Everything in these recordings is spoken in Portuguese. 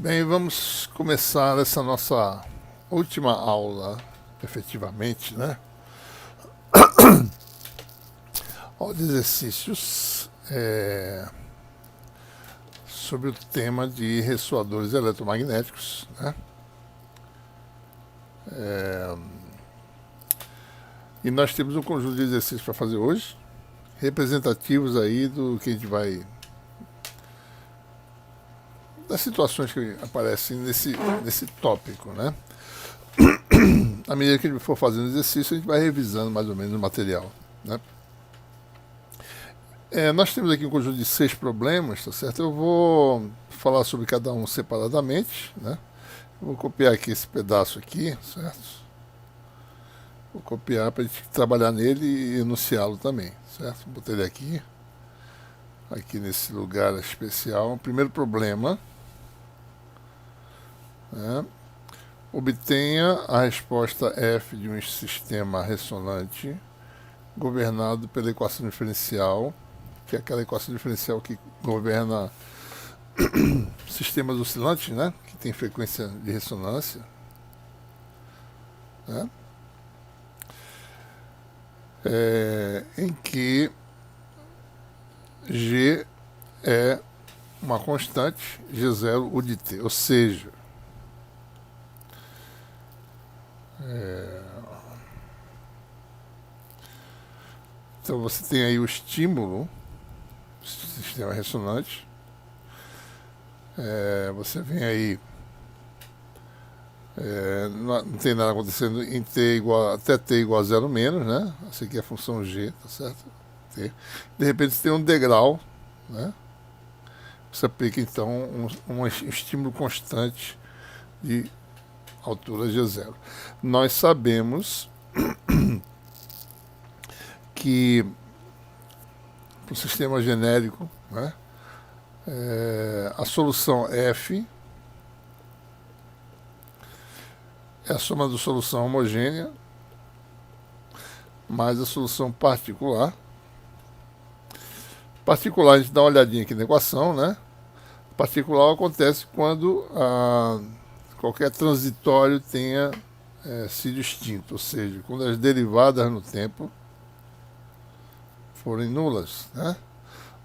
Bem, vamos começar essa nossa última aula, efetivamente, né? Aula de exercícios sobre o tema de ressoadores eletromagnéticos, né? E nós temos um conjunto de exercícios para fazer hoje, representativos aí do que a gente vai... das situações que aparecem nesse tópico, né? À medida que a gente for fazendo exercício, a gente vai revisando mais ou menos o material, né? Nós temos aqui um conjunto de 6 problemas, tá certo? Eu vou falar sobre cada um separadamente, né? Vou copiar aqui esse pedaço aqui, certo? Vou copiar para a gente trabalhar nele e enunciá-lo também, certo? Botei ele aqui nesse lugar especial. Primeiro problema, né? Obtenha a resposta F de um sistema ressonante governado pela equação diferencial, que é aquela equação diferencial que governa sistemas oscilantes, né? Que tem frequência de ressonância, né? Em que G é uma constante, G0 U de T, ou seja, então você tem aí o estímulo, sistema ressonante, você vem aí, não tem nada acontecendo em t igual, até t igual a 0 menos, né? Essa aqui é a função g, tá certo? T. De repente você tem um degrau, né? Você aplica então um estímulo constante de altura g0. Nós sabemos que para o sistema genérico, né, a solução F é a soma da solução homogênea mais a solução particular. Particular, a gente dá uma olhadinha aqui na equação, né? Particular acontece quando qualquer transitório tenha sido extinto, ou seja, quando as derivadas no tempo forem nulas, né?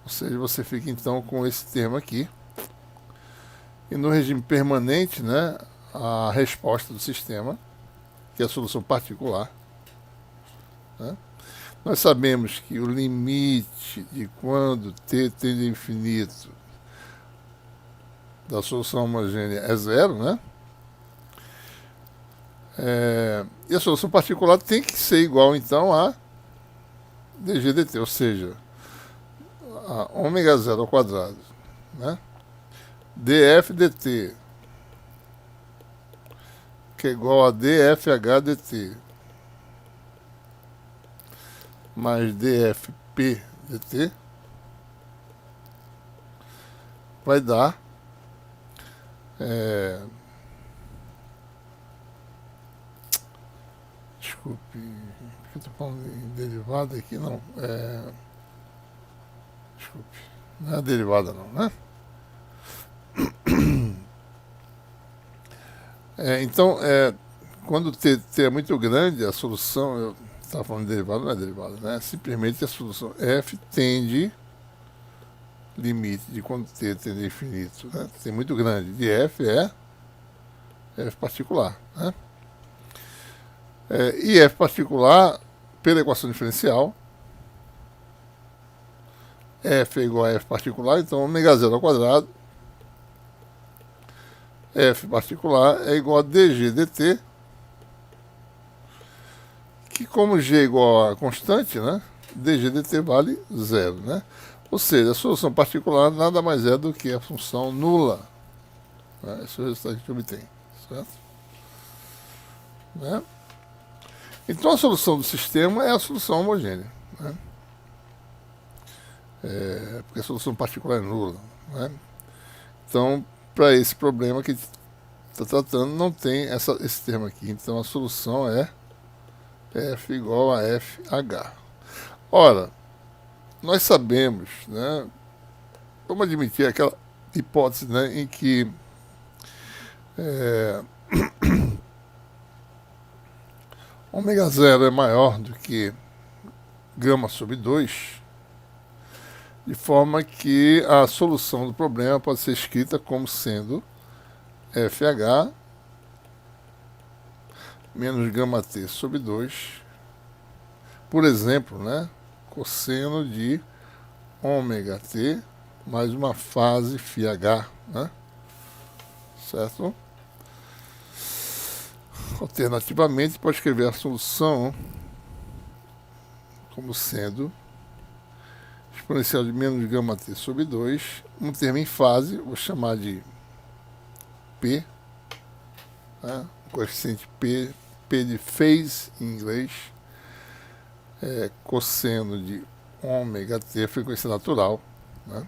Ou seja, você fica então com esse termo aqui. E no regime permanente, né, a resposta do sistema, que é a solução particular, né? Nós sabemos que o limite de quando t tende a infinito da solução homogênea é 0, né? E a solução particular tem que ser igual, então, a dg dt, ou seja, a ômega 0 ao quadrado, né? df dt, que é igual a dfh dt, mais dfp dt, vai dar desculpe, por que eu estou falando em derivada aqui? Não, desculpe, não é derivada não, né? Então, quando t é muito grande, a solução, eu estava falando de derivada, não é derivada, né? Simplesmente a solução f tende, limite de quando t tende a infinito, né? T muito grande, de f é f particular, né? E f particular, pela equação diferencial, f é igual a f particular, então ômega 0 ao quadrado, f particular é igual a dg dt, que como g é igual a constante, né, dg dt vale 0, né? Ou seja, a solução particular nada mais é do que a função nula, né? Esse é o resultado que a gente obtém, certo? Né? Então a solução do sistema é a solução homogênea, né? Porque a solução particular é nula, né? Então, para esse problema que a gente está tratando, não tem esse termo aqui. Então a solução é F igual a FH. Ora, nós sabemos, né, vamos admitir aquela hipótese, né, em que ômega 0 é maior do que gama sobre 2, de forma que a solução do problema pode ser escrita como sendo FH menos gama T sobre 2, por exemplo, né, cosseno de ômega T mais uma fase φH, né, certo? Alternativamente, pode escrever a solução como sendo exponencial de menos gama T sobre 2, um termo em fase, vou chamar de P, né? Coeficiente P de phase em inglês, cosseno de ômega T, frequência natural, né?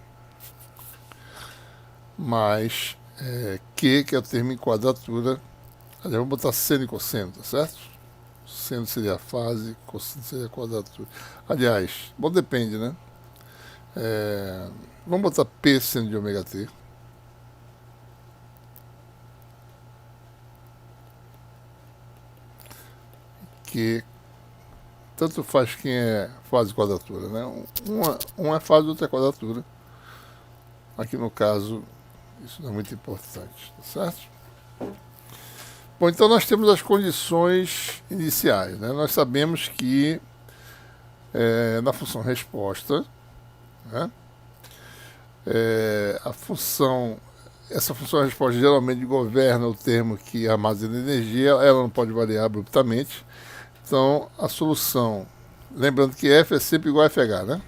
Mais Q, que é o termo em quadratura. Aliás, vamos botar seno e cosseno, tá certo? Seno seria a fase, cosseno seria a quadratura. Aliás, bom, depende, né? Vamos botar P seno de ômega T. Que tanto faz quem é fase e quadratura, né? Um é fase, outro é quadratura. Aqui no caso, isso não é muito importante, tá certo? Bom, então nós temos as condições iniciais, né? Nós sabemos que na função resposta, né, essa função resposta geralmente governa o termo que armazena energia, ela não pode variar abruptamente. Então a solução, lembrando que F é sempre igual a FH, né?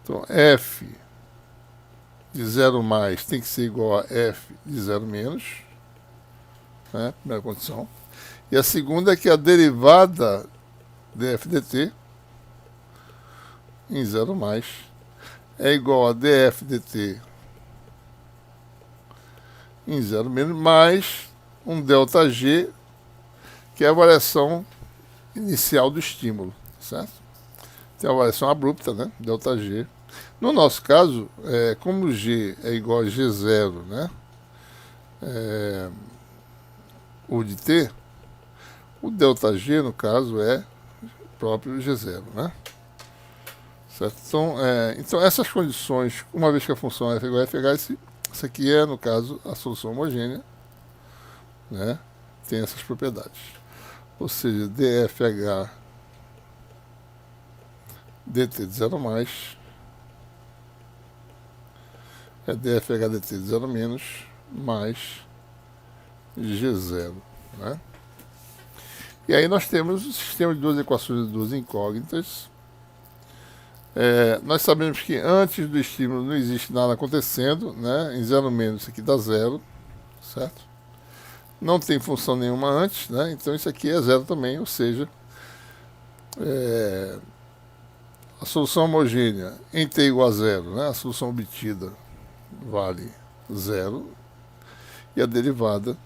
Então F de 0 mais tem que ser igual a F de 0 menos, né? Primeira condição. E a segunda é que a derivada df dt em 0 mais é igual a df dt em 0 menos mais um ΔG, que é a variação inicial do estímulo, certo? Tem a variação abrupta, né? ΔG. No nosso caso, como G é igual a G0, né? O de T, o ΔG, no caso, é próprio G0, né? Certo? Então, essas condições, uma vez que a função f é igual a FH, isso aqui é, no caso, a solução homogênea, né? Tem essas propriedades. Ou seja, dfH dt de 0 mais é dfH dt de 0 menos mais G0, né? E aí nós temos o sistema de duas equações de duas incógnitas. Nós sabemos que antes do estímulo não existe nada acontecendo, né? Em 0 menos isso aqui dá 0, certo? Não tem função nenhuma antes, né? Então isso aqui é 0 também, ou seja, a solução homogênea em t igual a 0, né? A solução obtida vale 0 e a derivada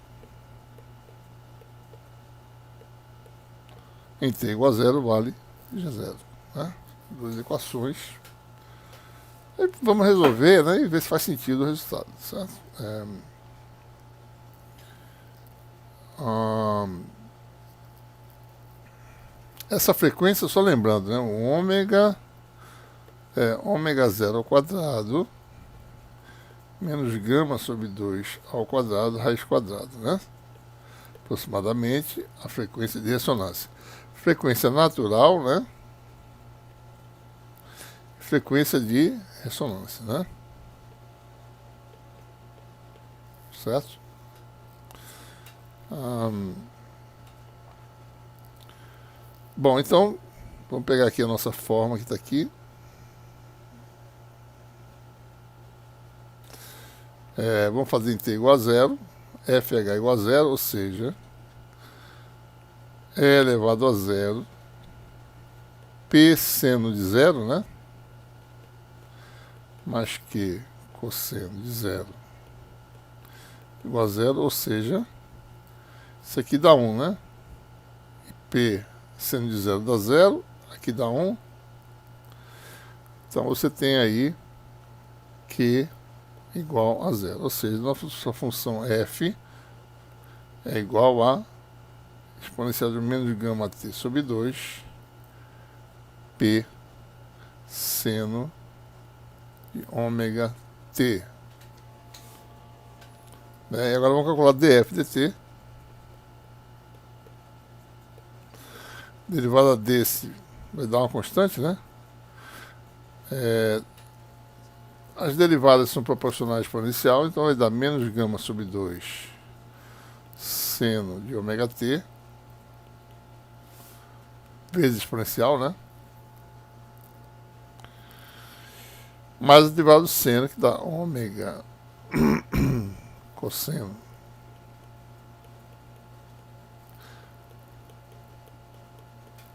em t igual a 0 vale G0, né? Duas equações. E vamos resolver, né, e ver se faz sentido o resultado, certo? Essa frequência, só lembrando, né, o ômega é ômega 0 ao quadrado menos gama sobre 2 ao quadrado, raiz quadrada, né? Aproximadamente a frequência de ressonância. Frequência natural, né? Frequência de ressonância, né? Certo? Bom, então, vamos pegar aqui a nossa forma que está aqui. Vamos fazer em t igual a 0, fh igual a 0, ou seja, e elevado a 0, p seno de 0, né? Mais que cosseno de 0 igual a 0, ou seja, isso aqui dá 1, né? E p seno de 0 dá 0, aqui dá 1. Então você tem aí Q igual a 0, ou seja, nossa função f é igual a exponencial de menos gama t sobre 2 P seno de ômega t. E agora vamos calcular df dt. Derivada desse vai dar uma constante, né? As derivadas são proporcionais à exponencial, então vai dar menos gama sobre 2 seno de ômega t vezes exponencial, né? Mais a derivada do seno, que dá ômega cosseno.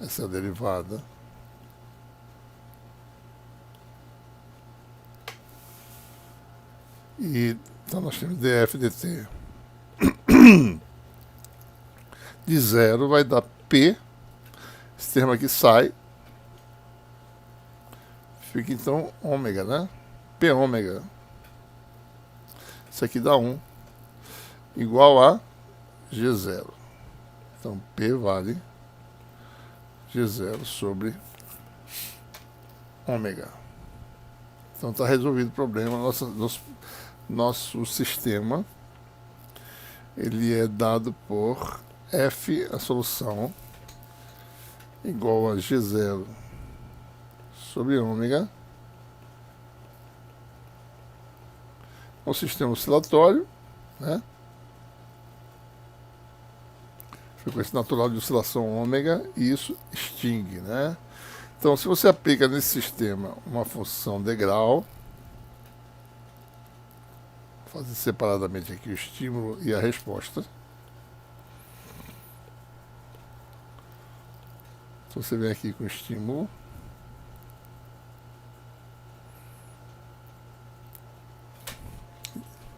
Essa é a derivada. E então nós temos df dt de 0 vai dar P. Esse termo aqui sai. Fica então ômega, né? P ômega. Isso aqui dá 1. Igual a G0. Então P vale G0 sobre ômega. Então está resolvido o problema. Nosso sistema ele é dado por F, a solução, igual a G0 sobre ômega. Um sistema oscilatório, né? Frequência natural de oscilação ômega, e isso extingue, né? Então, se você aplica nesse sistema uma função degrau, vou fazer separadamente aqui o estímulo e a resposta. Então, você vem aqui com o estímulo.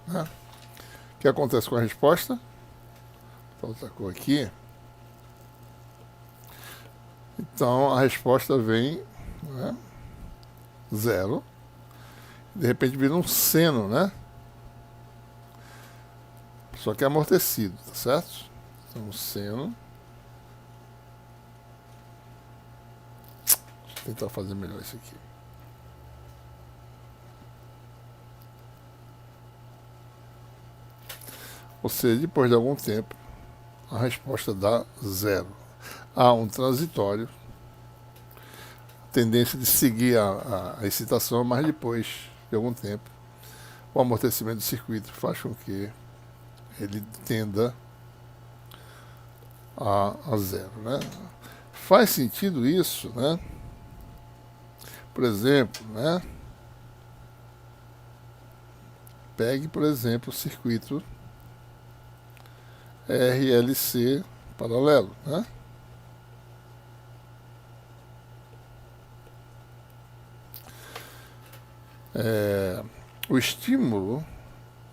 O que acontece com a resposta? Vou outra cor aqui. Então a resposta vem, né, 0. De repente vira um seno, né? Só que é amortecido, tá certo? Então um seno. Deixa eu tentar fazer melhor isso aqui. Ou seja, depois de algum tempo, a resposta dá 0. Há um transitório, tendência de seguir a excitação, mas depois de algum tempo, o amortecimento do circuito faz com que ele tenda a 0. Né? Faz sentido isso, né? Por exemplo, né? Pegue, por exemplo, o circuito RLC paralelo, né? O estímulo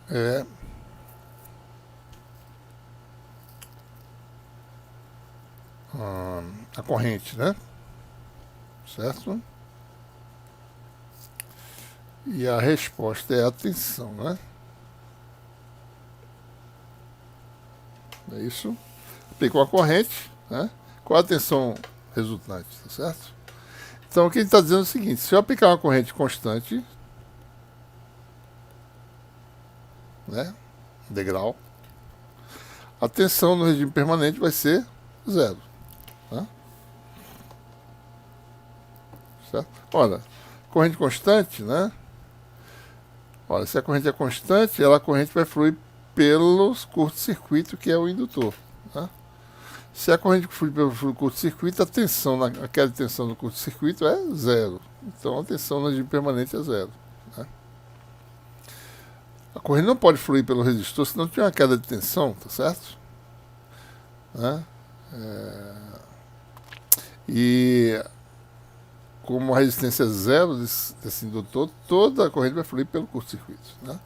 é a corrente, né? Certo? E a resposta é a tensão, né? É isso. Aplicou a corrente, né? Qual a tensão resultante, tá certo? Então, o que ele está dizendo é o seguinte: se eu aplicar uma corrente constante, né, degrau, a tensão no regime permanente vai ser 0. Tá? Certo? Olha, corrente constante, né? Olha, se a corrente é constante, a corrente vai fluir pelo curto-circuito, que é o indutor. Tá? Se a corrente flui pelo curto-circuito, a tensão, aquela tensão do curto-circuito é 0. Então a tensão no regime permanente é 0. Né? A corrente não pode fluir pelo resistor, senão tem uma queda de tensão, tá certo? Né? E como a resistência é 0 desse indutor, toda a corrente vai fluir pelo curto-circuito. Né?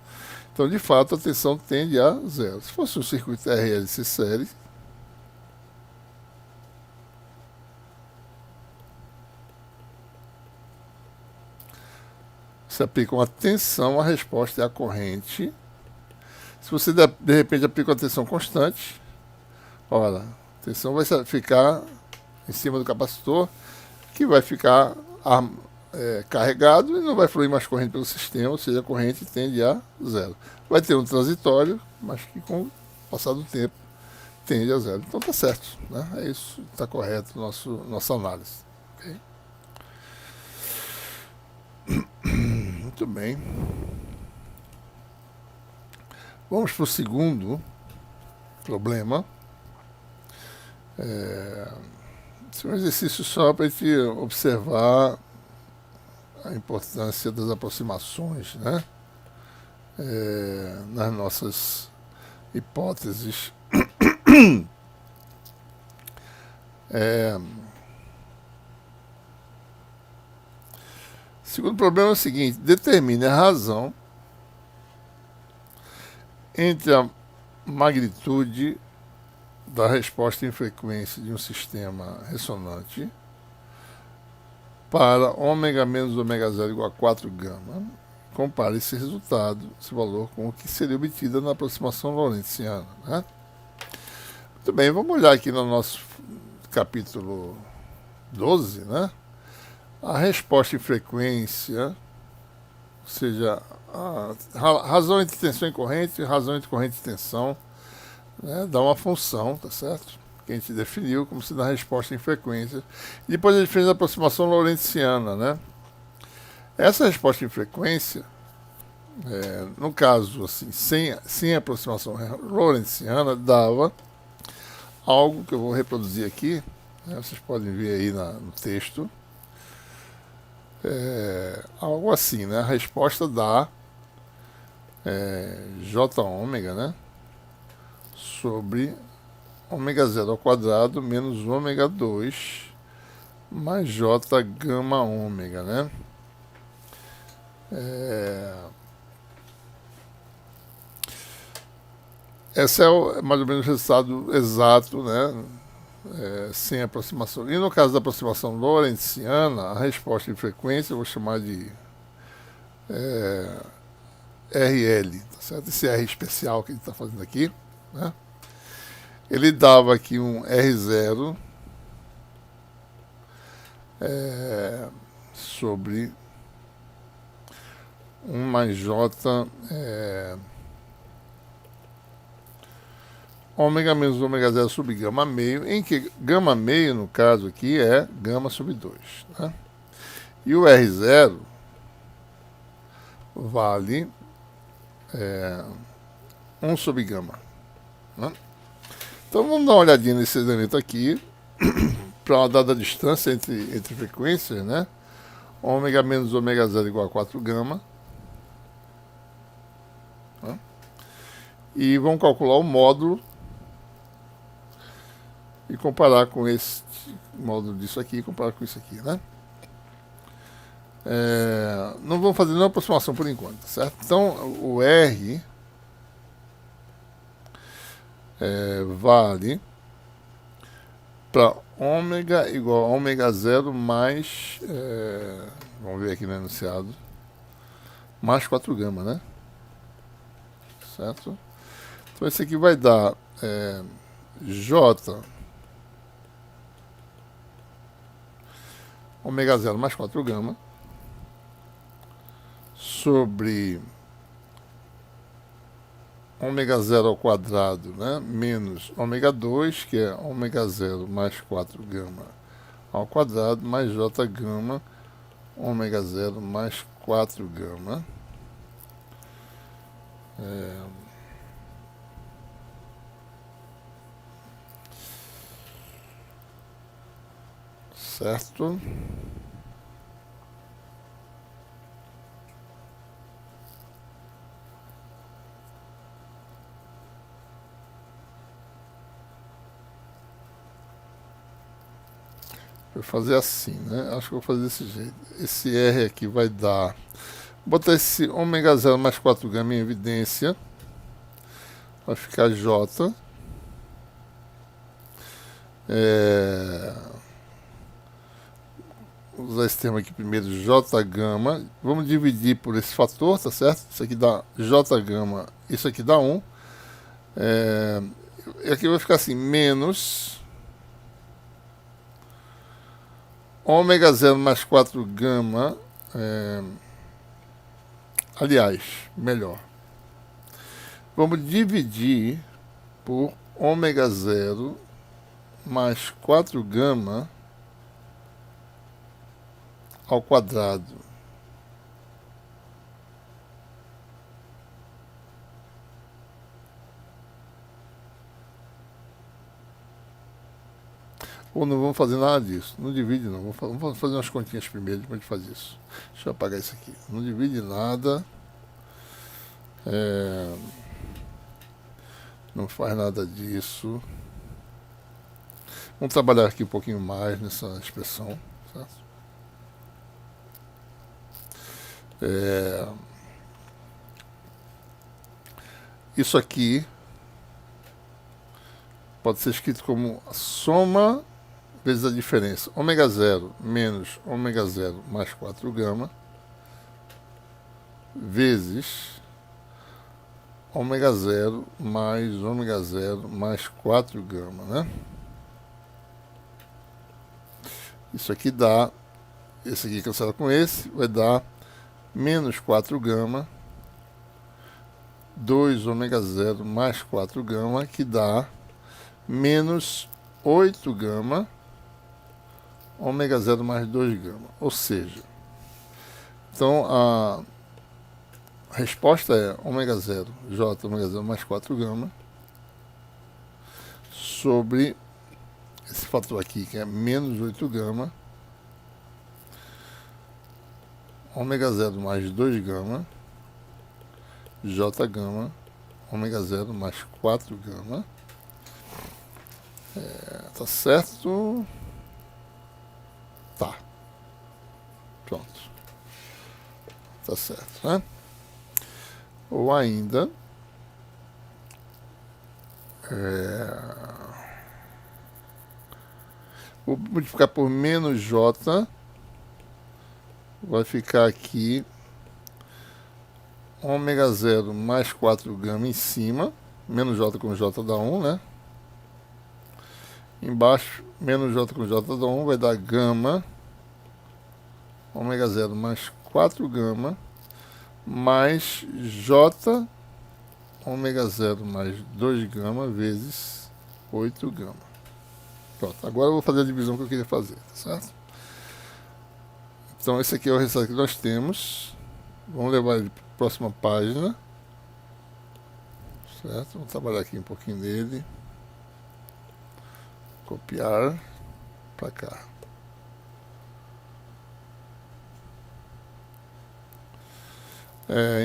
Então, de fato, a tensão tende a 0. Se fosse um circuito RLC série, se aplica uma tensão, a resposta é a corrente. Se você de repente aplica uma tensão constante, Ora, a tensão vai ficar em cima do capacitor, que vai ficar carregado e não vai fluir mais corrente pelo sistema, ou seja, a corrente tende a zero. Vai ter um transitório, mas que com o passar do tempo tende a zero. Então tá certo, né? É isso, está correto nossa análise. Okay? Muito bem. Vamos para o segundo problema. Esse é um exercício só para a gente observar a importância das aproximações, né? Nas nossas hipóteses. Segundo problema é o seguinte: determine a razão entre a magnitude da resposta em frequência de um sistema ressonante para ômega menos ômega zero igual a 4 gama. Compare esse resultado, esse valor, com o que seria obtido na aproximação lorentziana, né? Muito bem, vamos olhar aqui no nosso capítulo 12, né? A resposta em frequência, ou seja, a razão entre tensão e corrente, razão entre corrente e tensão, né? Dá uma função, tá certo? Que a gente definiu como se dá a resposta em frequência. E depois a gente fez a aproximação lorentziana, né? Essa resposta em frequência, no caso, assim, sem aproximação lorentziana, dava algo que eu vou reproduzir aqui, né? Vocês podem ver aí no texto. Algo assim, né? A resposta dá J ômega, né? Sobre ômega zero ao quadrado menos ômega 2 mais J gama ômega, né? Esse é mais ou menos o resultado exato, né? Sem aproximação. E no caso da aproximação lorentziana, a resposta em frequência, eu vou chamar de RL, tá certo? Esse R especial que a gente está fazendo aqui, né? Ele dava aqui um R0 sobre 1 mais J ômega menos ômega zero sobre gama meio, em que gama meio, no caso aqui, é gama sobre 2. Né? E o R0 vale 1 sobre gama. Né? Então vamos dar uma olhadinha nesse elemento aqui, para uma dada distância entre frequências, né? Ômega menos ômega zero igual a 4 gama. Né? E vamos calcular o módulo e comparar com esse módulo disso aqui e comparar com isso aqui, né? Não vamos fazer nenhuma aproximação por enquanto, certo? Então, o R vale para ômega igual a ômega zero mais, vamos ver aqui no enunciado, mais 4 gama, né? Certo? Então, esse aqui vai dar J ômega zero mais 4 gama sobre ômega zero ao quadrado, né, menos ômega 2, que é ômega zero mais 4 gama ao quadrado, mais J gama ômega zero mais 4 gama. Certo? Vou fazer assim, né? Acho que vou fazer desse jeito. Esse R aqui vai dar... Vou botar esse ômega zero mais 4 gama em evidência. Vai ficar J. Usar esse termo aqui primeiro, J gama. Vamos dividir por esse fator, tá certo? Isso aqui dá J gama, isso aqui dá 1. E aqui vai ficar assim, menos ômega 0 mais 4 gama, aliás, melhor. Vamos dividir por ômega 0 mais 4 gama ao quadrado. Ou não vamos fazer nada disso. Não divide não. Vamos fazer umas continhas primeiro, depois a gente faz isso. Deixa eu apagar isso aqui. Não divide nada. Não faz nada disso. Vamos trabalhar aqui um pouquinho mais nessa expressão. Certo? Isso aqui pode ser escrito como a soma vezes a diferença. Ômega 0 menos ômega 0 mais 4 gama vezes ômega 0 mais ômega 0 mais 4 gama, né? Isso aqui dá, esse aqui cancela com esse, vai dar menos 4 gama, 2 ômega 0 mais 4 gama, que dá menos 8 gama, ômega 0 mais 2 gama. Ou seja, então a resposta é ômega 0, J ômega 0 mais 4 gama, sobre esse fator aqui, que é menos 8 gama, ômega 0 mais 2 gama, J gama, ômega 0 mais 4 gama. Tá certo? Tá. Pronto. Tá certo, né? Ou ainda... vou multiplicar por menos J. Vai ficar aqui ômega 0 mais 4 gama em cima. Menos J com J dá 1, né? Embaixo, menos J com J dá 1, vai dar gama, ômega 0 mais 4 gama, mais J, ômega 0 mais 2 gama, vezes 8 gama. Pronto, agora eu vou fazer a divisão que eu queria fazer, tá certo? Então esse aqui é o resultado que nós temos. Vamos levar ele para a próxima página. Certo? Vamos trabalhar aqui um pouquinho nele. Copiar para cá.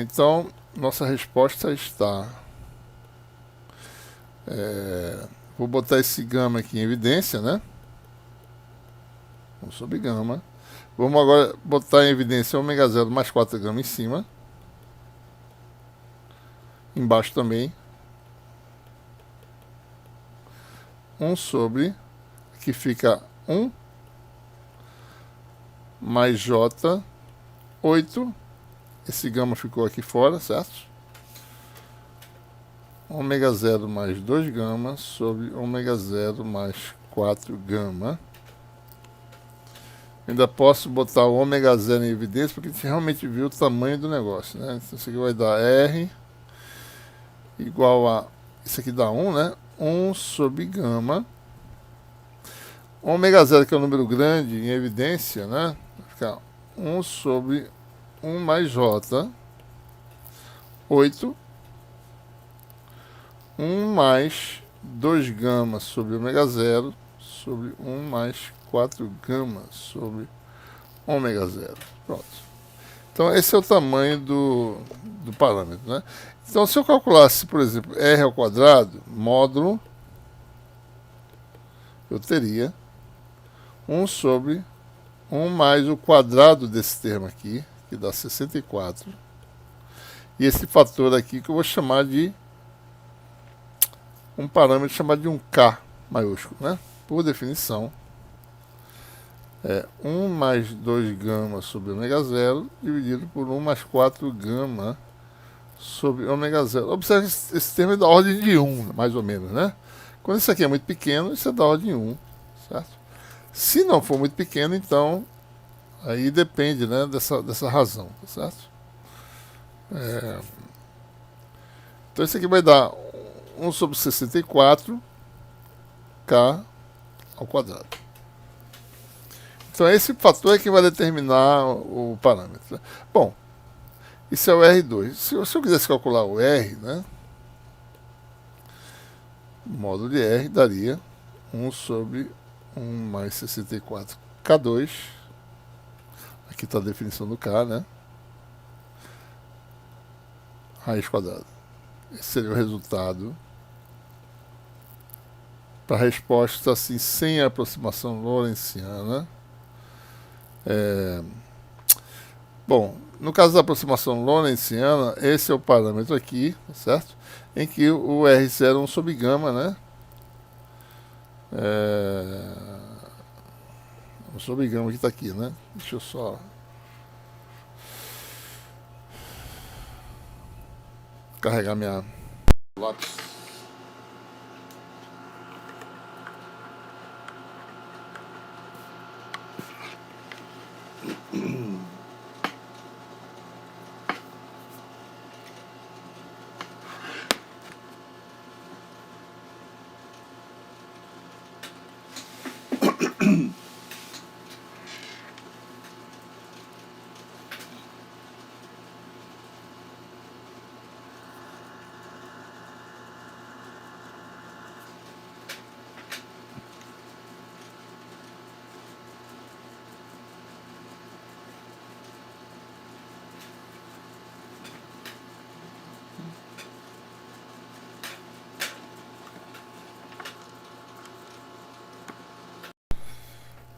Então, nossa resposta está... vou botar esse gama aqui em evidência, né? 1 sobre gama. Vamos agora botar em evidência ômega 0 mais 4 gama em cima. Embaixo também. 1 sobre, que fica 1, mais J, 8, esse gama ficou aqui fora, certo? Ômega 0 mais 2 gama sobre ômega 0 mais 4 gama. Ainda posso botar o ômega 0 em evidência, porque a gente realmente viu o tamanho do negócio, né? Então isso aqui vai dar R igual a, isso aqui dá 1, né? 1 sobre gama. Ômega 0, que é um número grande, em evidência, né? Vai ficar 1 sobre 1 mais J, 8. 1 mais 2 gama sobre ômega 0, sobre 1 mais 4 gama sobre ômega 0. Pronto. Então, esse é o tamanho do parâmetro, né? Então, se eu calculasse, por exemplo, R ao quadrado, módulo, eu teria 1 sobre 1 mais o quadrado desse termo aqui, que dá 64. E esse fator aqui que eu vou chamar de um parâmetro chamado de um K maiúsculo, né? Por definição, é 1 mais 2 gama sobre ômega 0 dividido por 1 mais 4 gama sobre ômega 0. Observe que esse termo é da ordem de 1, mais ou menos, né? Quando isso aqui é muito pequeno, isso é da ordem 1, certo? Se não for muito pequeno, então aí depende, né, dessa razão, tá certo? Então isso aqui vai dar 1 sobre 64 k ao quadrado. Então esse fator é que vai determinar o parâmetro. Bom, isso é o R2. Se eu quisesse calcular o R, né, o módulo de R daria 1 sobre 1 mais 64K2. Aqui está a definição do K, né? Raiz quadrada. Esse seria o resultado para a resposta assim, sem a aproximação lorentziana. Bom, no caso da aproximação lorentziana, esse é o parâmetro aqui, certo? Em que o R0 é 1 sobre gama, né? 1 sobre gama que está aqui, né? Deixa eu só carregar minha lápis.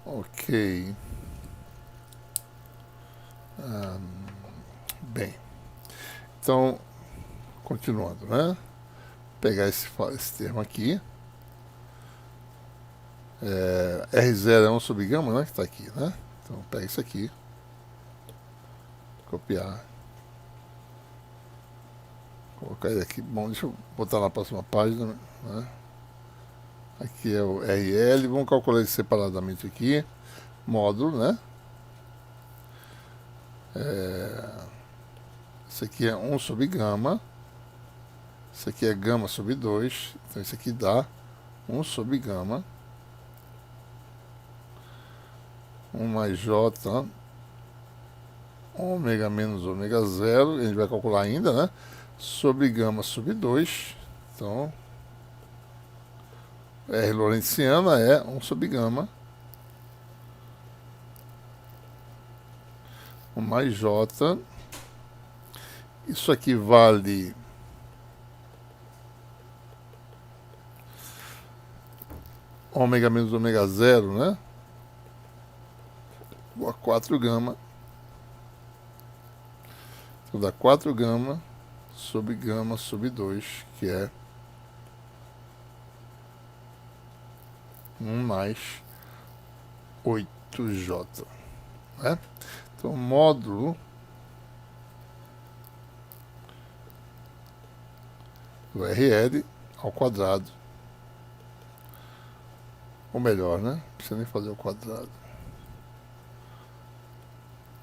Ok. Bem, então, continuando, né? Pegar esse termo aqui. R0 é 1 sobre gama, né? Que está aqui, né? Então, pega isso aqui. Copiar. Colocar ele aqui. Bom, deixa eu botar na próxima página, né? Aqui é o RL. Vamos calcular ele separadamente aqui. Módulo, né? Isso aqui é 1 sobre gama. Isso aqui é gama sobre 2. Então isso aqui dá 1 sobre gama. 1 mais J ômega menos ômega 0. A gente vai calcular ainda, né? Sobre gama sobre 2. Então, R lorentziana é 1 sobre gama. 1 mais J. Isso aqui vale ômega menos ômega 0, né? Igual a 4 gama. Então dá 4 gama sobre 2, que é 1 mais 8J. Né? Então, módulo do RL ao quadrado. Ou melhor, né? Não precisa nem fazer o quadrado.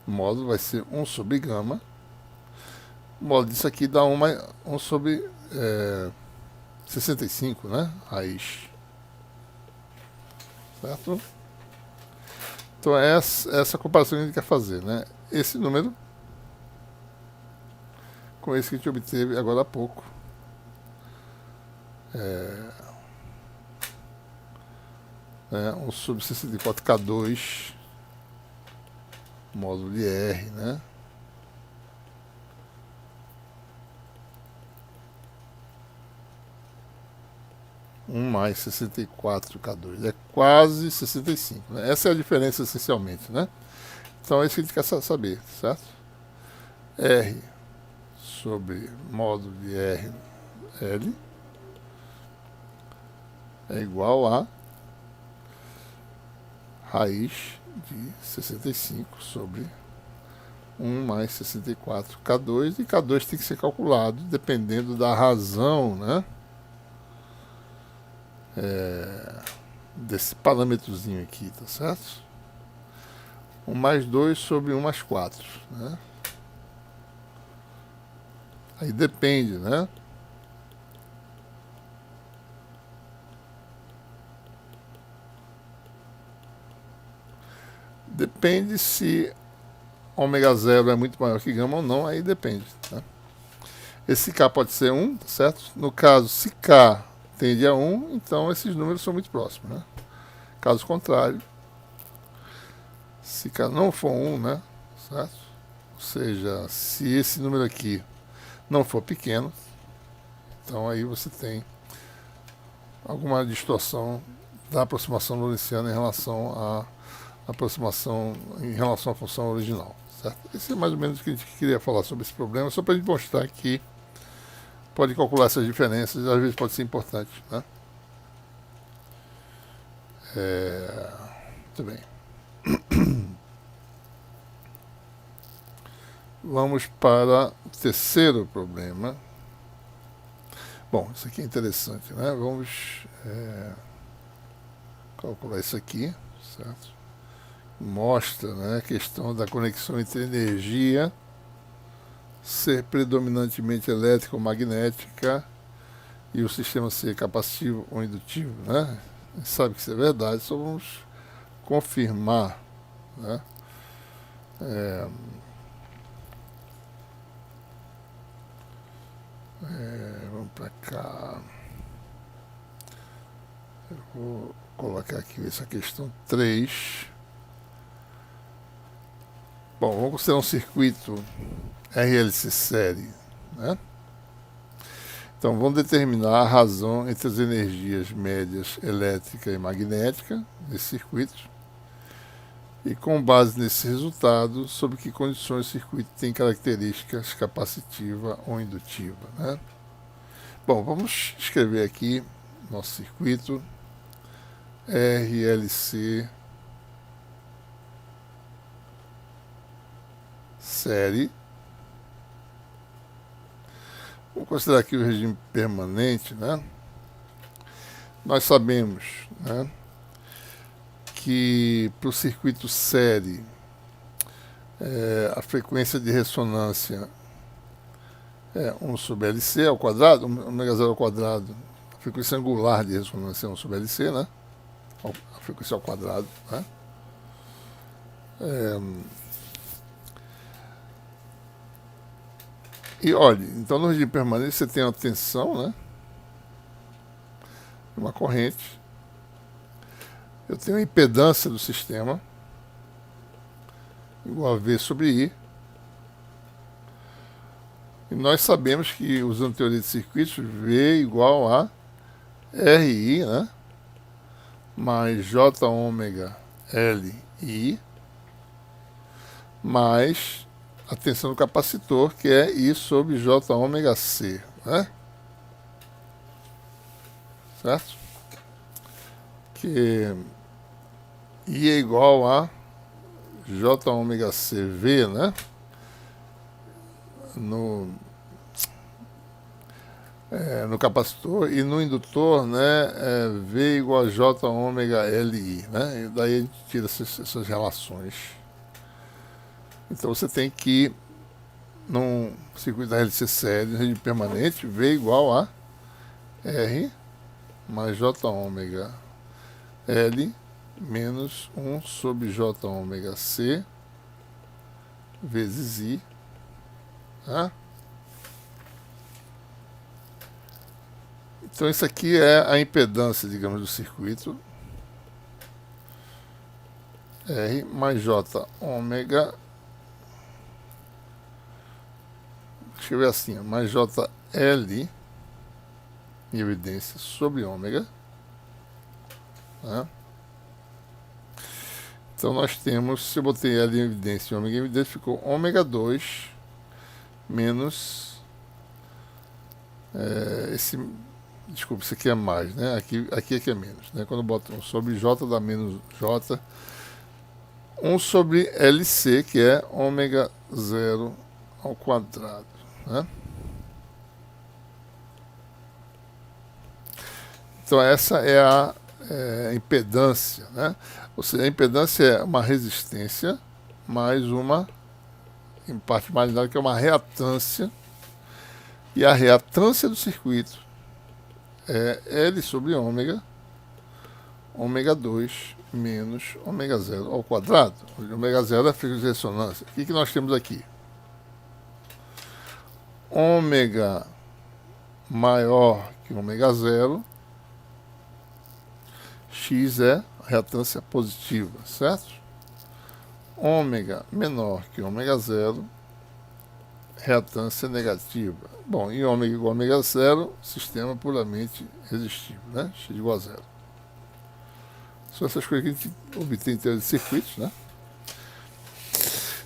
O módulo vai ser 1 sobre gama. O módulo disso aqui dá 1 sobre 65, né? Raiz. Certo? Então é essa comparação que a gente quer fazer, né? Esse número com esse que a gente obteve agora há pouco. 1 sobre 64K2 módulo de R, né? Mais 64K2, é quase 65, né? Essa é a diferença essencialmente, né? Então é isso que a gente quer saber, certo? R sobre módulo de RL é igual a raiz de 65 sobre 1 mais 64K2, e K2 tem que ser calculado dependendo da razão, né? desse parâmetrozinho aqui, tá certo? 1 mais 2 sobre 1 mais 4, né? Aí depende, né? Depende se ômega 0 é muito maior que gama ou não, aí depende, tá? Esse K pode ser 1, tá certo? No caso, se K tende a 1, então esses números são muito próximos, né? Caso contrário, se K não for 1, né? Certo? Ou seja, se esse número aqui não for pequeno, então aí você tem alguma distorção da aproximação lorentziana em relação à aproximação em relação à função original, certo? Esse é mais ou menos o que a gente queria falar sobre esse problema, só para a gente mostrar que pode calcular essas diferenças, às vezes pode ser importante, né? Muito bem. Vamos para o terceiro problema. Bom, isso aqui é interessante, né? Vamos calcular isso aqui, certo? Mostra, né, a questão da conexão entre energia ser predominantemente elétrica ou magnética e o sistema ser capacitivo ou indutivo, né? A gente sabe que isso é verdade, só vamos confirmar, né? Vamos para cá. Eu vou colocar aqui essa questão 3. Bom, vamos considerar um circuito RLC série, né? Então, vamos determinar a razão entre as energias médias elétrica e magnética desse circuito. E com base nesse resultado, sob que condições o circuito tem características capacitiva ou indutiva, né? Bom, vamos escrever aqui nosso circuito RLC série. Vamos considerar aqui o regime permanente, né? Nós sabemos, né, que para o circuito série a frequência de ressonância é 1 sobre LC ao quadrado, ômega 0 ao quadrado, a frequência angular de ressonância é 1 sobre LC, né? A frequência ao quadrado, né? E olha, então no regime permanente você tem uma tensão, né? Uma corrente. Eu tenho a impedância do sistema igual a V sobre I. E nós sabemos que, usando teoria de circuitos, V igual a RI, né? Mais J ômega LI mais a tensão do capacitor, que é I sobre J ômega C, né? Certo? Que I é igual a J ômega C V, né? No capacitor, e no indutor, né, V igual a J ômega LI, né? E daí a gente tira essas relações. Então você tem que, num circuito da RLC série, regime permanente, V igual a R mais J ômega L menos 1 sobre J ômega C vezes I, tá? Então isso aqui é a impedância, digamos, do circuito. R mais J ômega, escrever assim, mais JL em evidência sobre ômega, né? Então nós temos, se eu botei L em evidência e ômega em evidência, ficou ômega 2 menos desculpa, isso aqui é mais, né? Aqui é que é menos, né? Quando eu boto 1 sobre J dá menos J, 1 sobre LC, que é ômega 0 ao quadrado, né? Então essa é a impedância, né? Ou seja, a impedância é uma resistência mais uma, em parte imaginária, que é uma reatância, e a reatância do circuito é L sobre ômega 2 menos ômega 0 ao quadrado, onde ômega 0 é a frequência de ressonância. O que nós temos aqui? Ômega maior que ômega 0, x é a reatância positiva, certo? Ômega menor que ômega 0, reatância negativa. Bom, em ômega igual a ômega 0, sistema puramente resistível, né? X igual a 0. São essas coisas que a gente obtém em teoria de circuitos, né?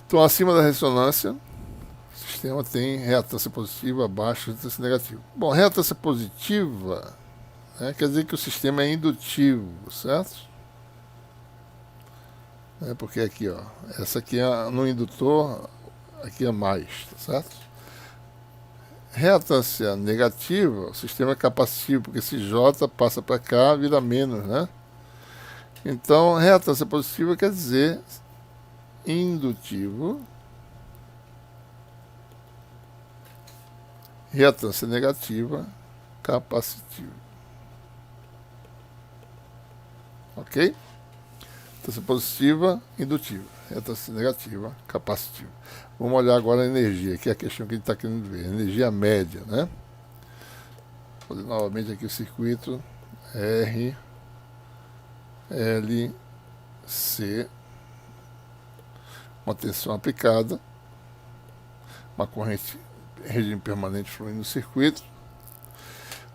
Então, acima da ressonância, o sistema tem reatância positiva, abaixo reatância negativa. Bom, reatância positiva, né, quer dizer que o sistema é indutivo, certo? Porque aqui, ó, essa aqui é no indutor, aqui é mais, tá certo? Reatância negativa, o sistema é capacitivo, porque esse J passa para cá, vira menos, né? Então, reatância positiva quer dizer indutivo. Reatância negativa, capacitivo. Ok? Reatância positiva, indutiva. Reatância negativa, capacitiva. Vamos olhar agora a energia, que é a questão que a gente está querendo ver. Energia média, né? Vou fazer novamente aqui o circuito R, L, C. Uma tensão aplicada. Uma corrente em regime permanente fluindo no circuito.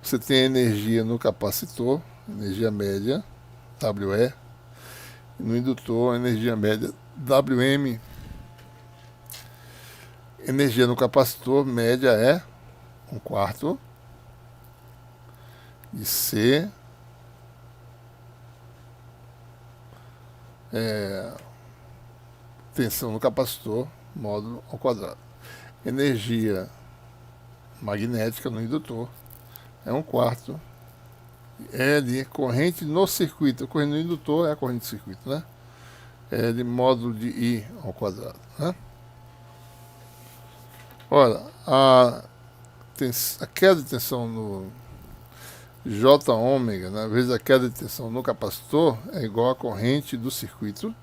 Você tem energia no capacitor, energia média, WE. E no indutor, energia média, WM. Energia no capacitor, média é 1/4 de C tensão no capacitor, módulo ao quadrado. Energia magnética no indutor é 1/4 L, corrente no circuito. A corrente no indutor é a corrente do circuito, né? L módulo de I ao quadrado, né? Ora, a queda de tensão no J ômega, né, vezes a queda de tensão no capacitor, é igual à corrente do circuito.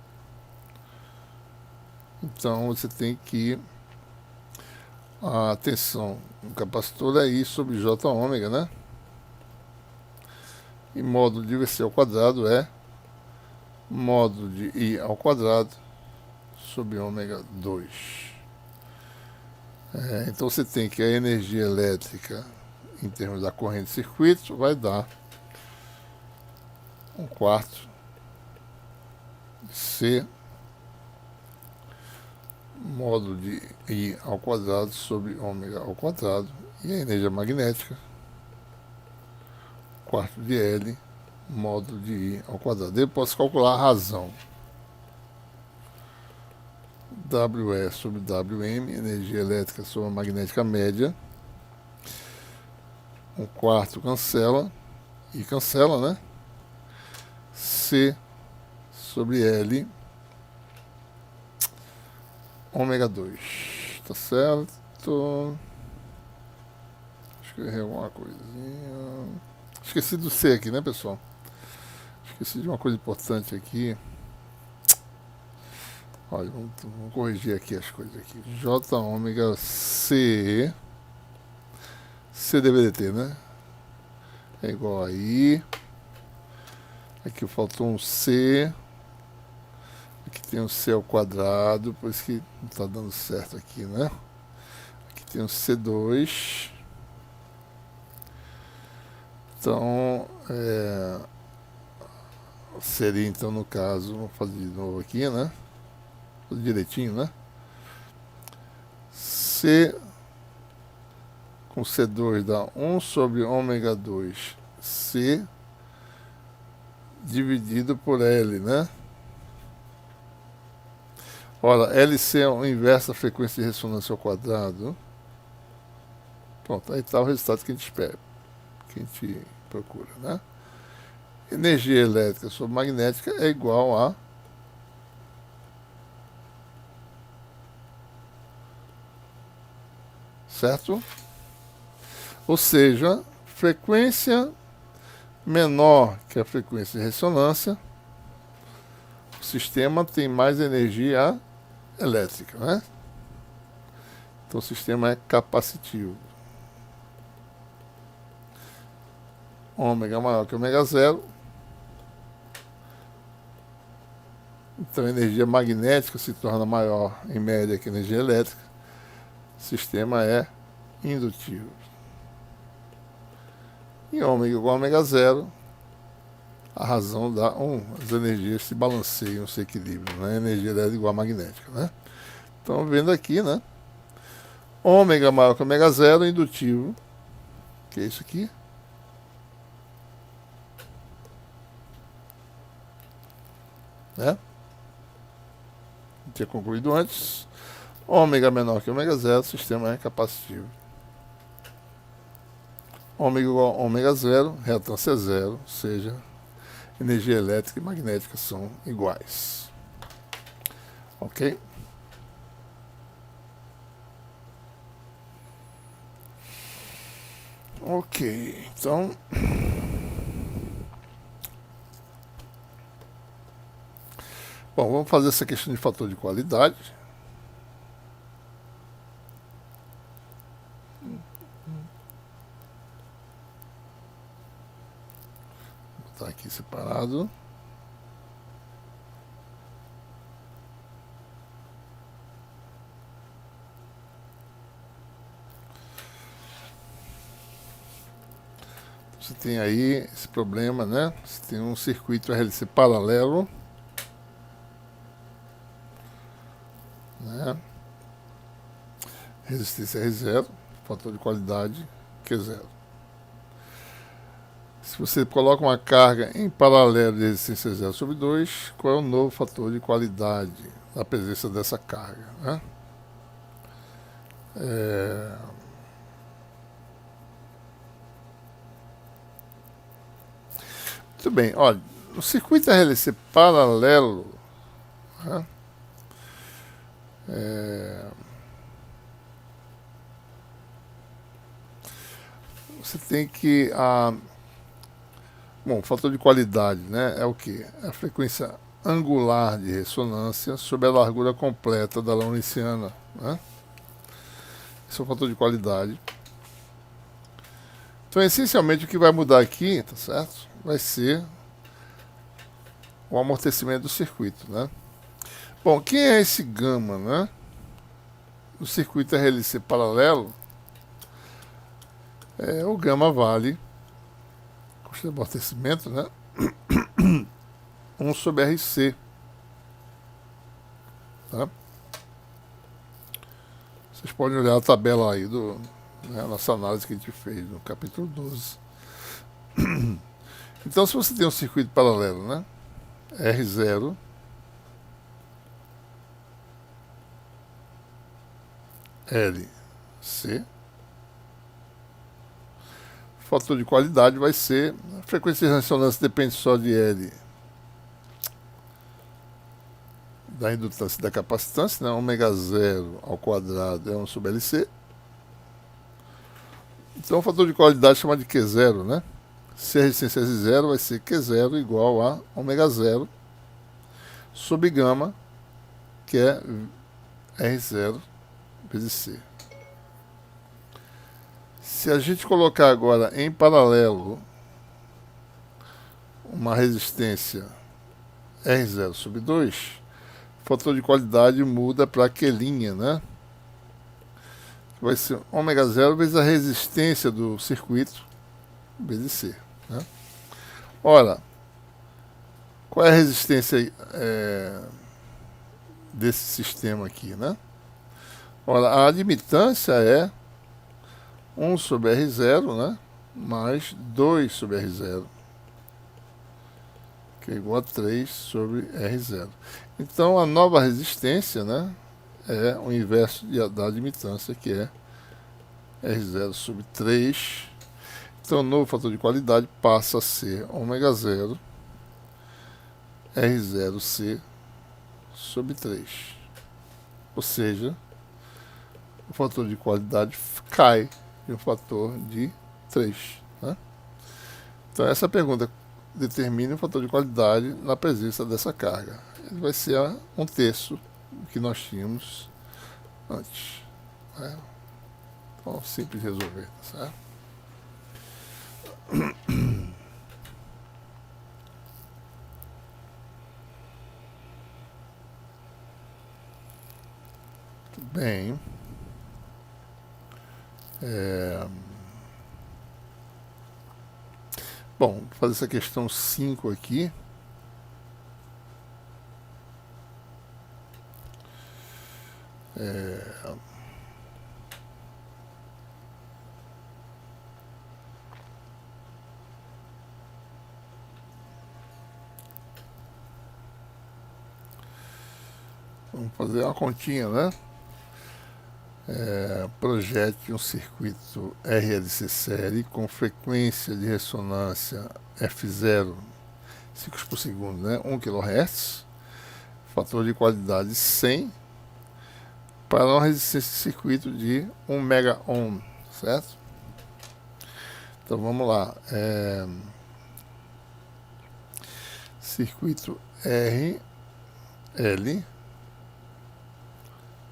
Então você tem que a tensão no capacitor é I sobre J ômega, né? E módulo de VC ao quadrado é módulo de I ao quadrado sobre ômega 2. Então você tem que a energia elétrica em termos da corrente de circuito vai dar 1/4 de C módulo de I ao quadrado sobre ômega ao quadrado, e a energia magnética 1/4 de L módulo de I ao quadrado. Eu posso calcular a razão. WE sobre WM, energia elétrica sobre a magnética média. 1/4 cancela, e cancela, né? C sobre L ômega 2. Tá certo? Acho que eu errei alguma coisinha. Esqueci do C aqui, né, pessoal? Esqueci de uma coisa importante aqui. Olha, vamos corrigir aqui as coisas aqui. J ômega C. C deveria ter, né? É igual a I. Aqui faltou um C. Aqui tem um C ao quadrado. Por isso que não está dando certo aqui, né? Aqui tem um C2. Então, seria então no caso, vou fazer de novo aqui, né? Fazer direitinho, né? C com C2 dá 1 sobre ômega 2 C dividido por L, né? Ora, LC é o inverso da frequência de ressonância ao quadrado. Pronto, aí está o resultado que a gente espera, que a gente procura, né? energia elétrica sobre magnética é igual a certo? Ou seja, frequência menor que a frequência de ressonância, o sistema tem mais energia elétrica, né? Então o sistema é capacitivo. Ômega maior que ômega zero. Então a energia magnética se torna maior em média que a energia elétrica. O sistema é indutivo. Em ômega igual a ômega zero, a razão dá as energias se balanceiam, se equilibram, né? A energia elétrica igual a magnética, né? Então vendo aqui, né? Ômega maior que ômega zero, indutivo, que é isso aqui. Né? Tinha concluído antes. Ômega menor que ômega zero, o sistema é capacitivo. Ômega igual a ômega zero, reatância é zero, ou seja, energia elétrica e magnética são iguais. Ok? Ok, então... Bom, vamos fazer essa questão de fator de qualidade. Vou botar aqui separado. Você tem aí esse problema, né? Você tem um circuito RLC paralelo, né? Resistência R0, fator de qualidade Q0. Se você coloca uma carga em paralelo de resistência 0 sobre 2, qual é o novo fator de qualidade na presença dessa carga, né? Muito bem, olha, no circuito RLC paralelo, né? Você tem que... bom, o fator de qualidade, né, é o que? É a frequência angular de ressonância sobre a largura completa da lawrenciana, né? Esse é o fator de qualidade. Então, essencialmente, o que vai mudar aqui, tá certo? Vai ser o amortecimento do circuito, né? Bom, quem é esse gama, né? No circuito RLC paralelo, o gama vale, custo de amortecimento, né? 1 sobre RC. Tá? Vocês podem olhar a tabela aí né, nossa análise que a gente fez no capítulo 12. Então, se você tem um circuito paralelo, né? R0 LC, o fator de qualidade vai ser, a frequência de ressonância depende só de L, da indutância e da capacitância, né? Ômega 0 ao quadrado é 1 sobre LC. Então o fator de qualidade chama de Q0, né? Se a resistência é R0, vai ser Q0 igual a ômega 0 sobre gama, que é R0 vezes C. Se a gente colocar agora em paralelo uma resistência R0 sobre 2, o fator de qualidade muda para Q', né? Vai ser ômega 0 vezes a resistência do circuito vezes C, né? Ora, qual é a resistência desse sistema aqui, né? Ora, a admitância é 1 sobre R0, né? Mais 2 sobre R0, que é igual a 3 sobre R0. Então, a nova resistência, né, é o inverso da admitância, que é R0 sobre 3. Então o novo fator de qualidade passa a ser ômega 0 R0C sobre 3. Ou seja, o fator de qualidade cai de um fator de 3. Né? Então essa pergunta determina o fator de qualidade na presença dessa carga. Ele vai ser 1/3 do que nós tínhamos antes. Né? Então, simples de resolver, tá certo? Muito bem. Bom, vou fazer essa questão 5 aqui. Vamos fazer uma continha, né? Projete um circuito RLC série com frequência de ressonância F0 ciclos por segundo, né? 1 kHz, fator de qualidade 100 para uma resistência de circuito de 1 megaohm, certo? Então vamos lá. Circuito RL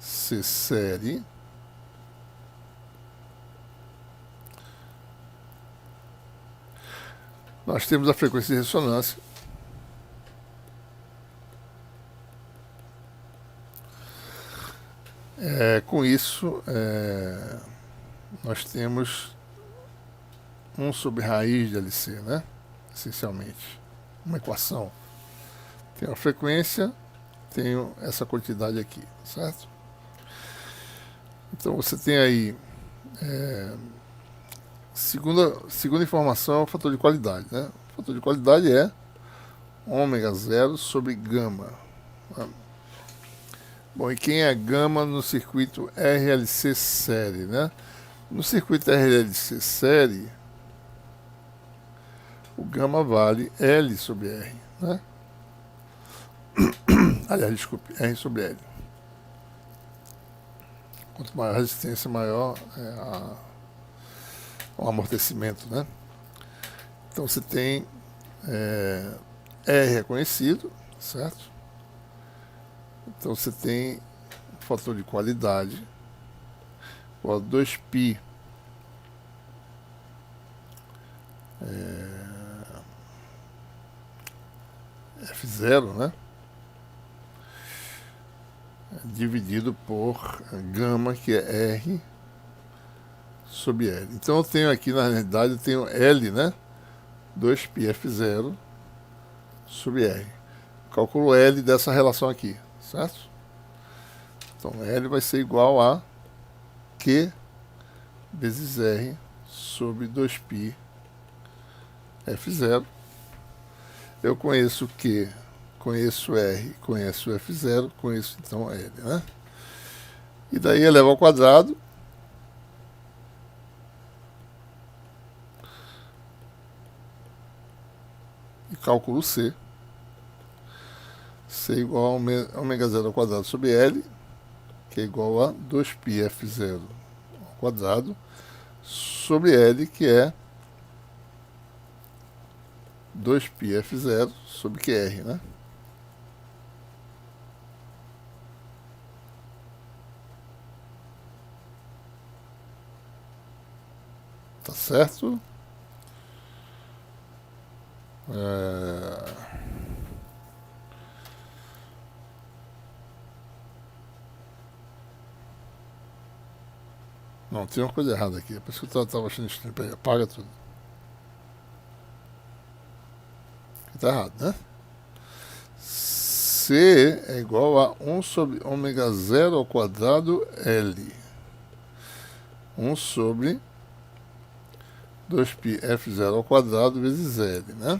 C série nós temos a frequência de ressonância com isso nós temos 1 sobre raiz de LC, né? Essencialmente uma equação, tem a frequência, tenho essa quantidade aqui, certo? Então você tem aí segunda informação é o fator de qualidade, né? O fator de qualidade é ômega 0 sobre gama. Né? Bom, e quem é gama no circuito RLC série, né? No circuito RLC série, o gama vale L sobre R, né? Aliás, desculpe, R sobre L. Quanto maior a resistência, maior o amortecimento, né? Então você tem R é conhecido, certo? Então você tem o fator de qualidade, igual a 2π F0, né? Dividido por gama, que é R sobre L. Então eu tenho aqui, na realidade, eu tenho L, né? 2πf0 sobre R. Calculo L dessa relação aqui, certo? Então L vai ser igual a Q vezes R sobre 2π F0. Eu conheço Q, conheço R, conheço F0, conheço então L, né? E daí eleva ao quadrado. E cálculo C. C igual a ômega 0 ao quadrado sobre L, que é igual a 2πf0 ao quadrado, sobre L, que é 2πf0 sobre QR, né? Tá certo? Não, tem uma coisa errada aqui. É por isso que eu estava achando estranho. Peraí, apaga tudo. Aqui tá errado, né? C é igual a 1 sobre ômega 0 ao quadrado L. 1 sobre 2πf0 ao quadrado vezes L, né?